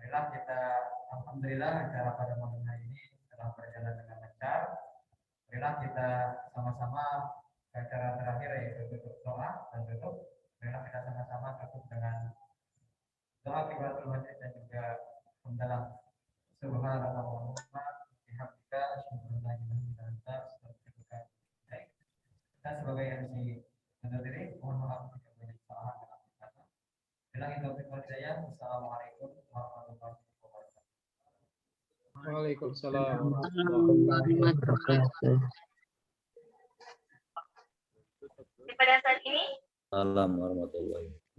Marilah kita, alhamdulillah, acara pada malam hari ini telah berjalan dengan lancar. Marilah kita sama-sama ke acara terakhir yaitu tutup doa dan tutup. Marilah kita sama-sama tutup dengan doa kifaratul majlis dan juga hamdalah. Subhanallah. Bihamdika asyhadu an la ilaha illa anta astaghfiruka wa atubu ilaik. Dan sebagai MC undur diri, mohon maaf jika banyak kesalahan dalam kata. Bilang taufik wal hidayah. Wassalamualaikum warahmatullahi wabarakatuh. Waalaikumsalam. Pada saat ini Salam warahmatullahi wabarakatuh.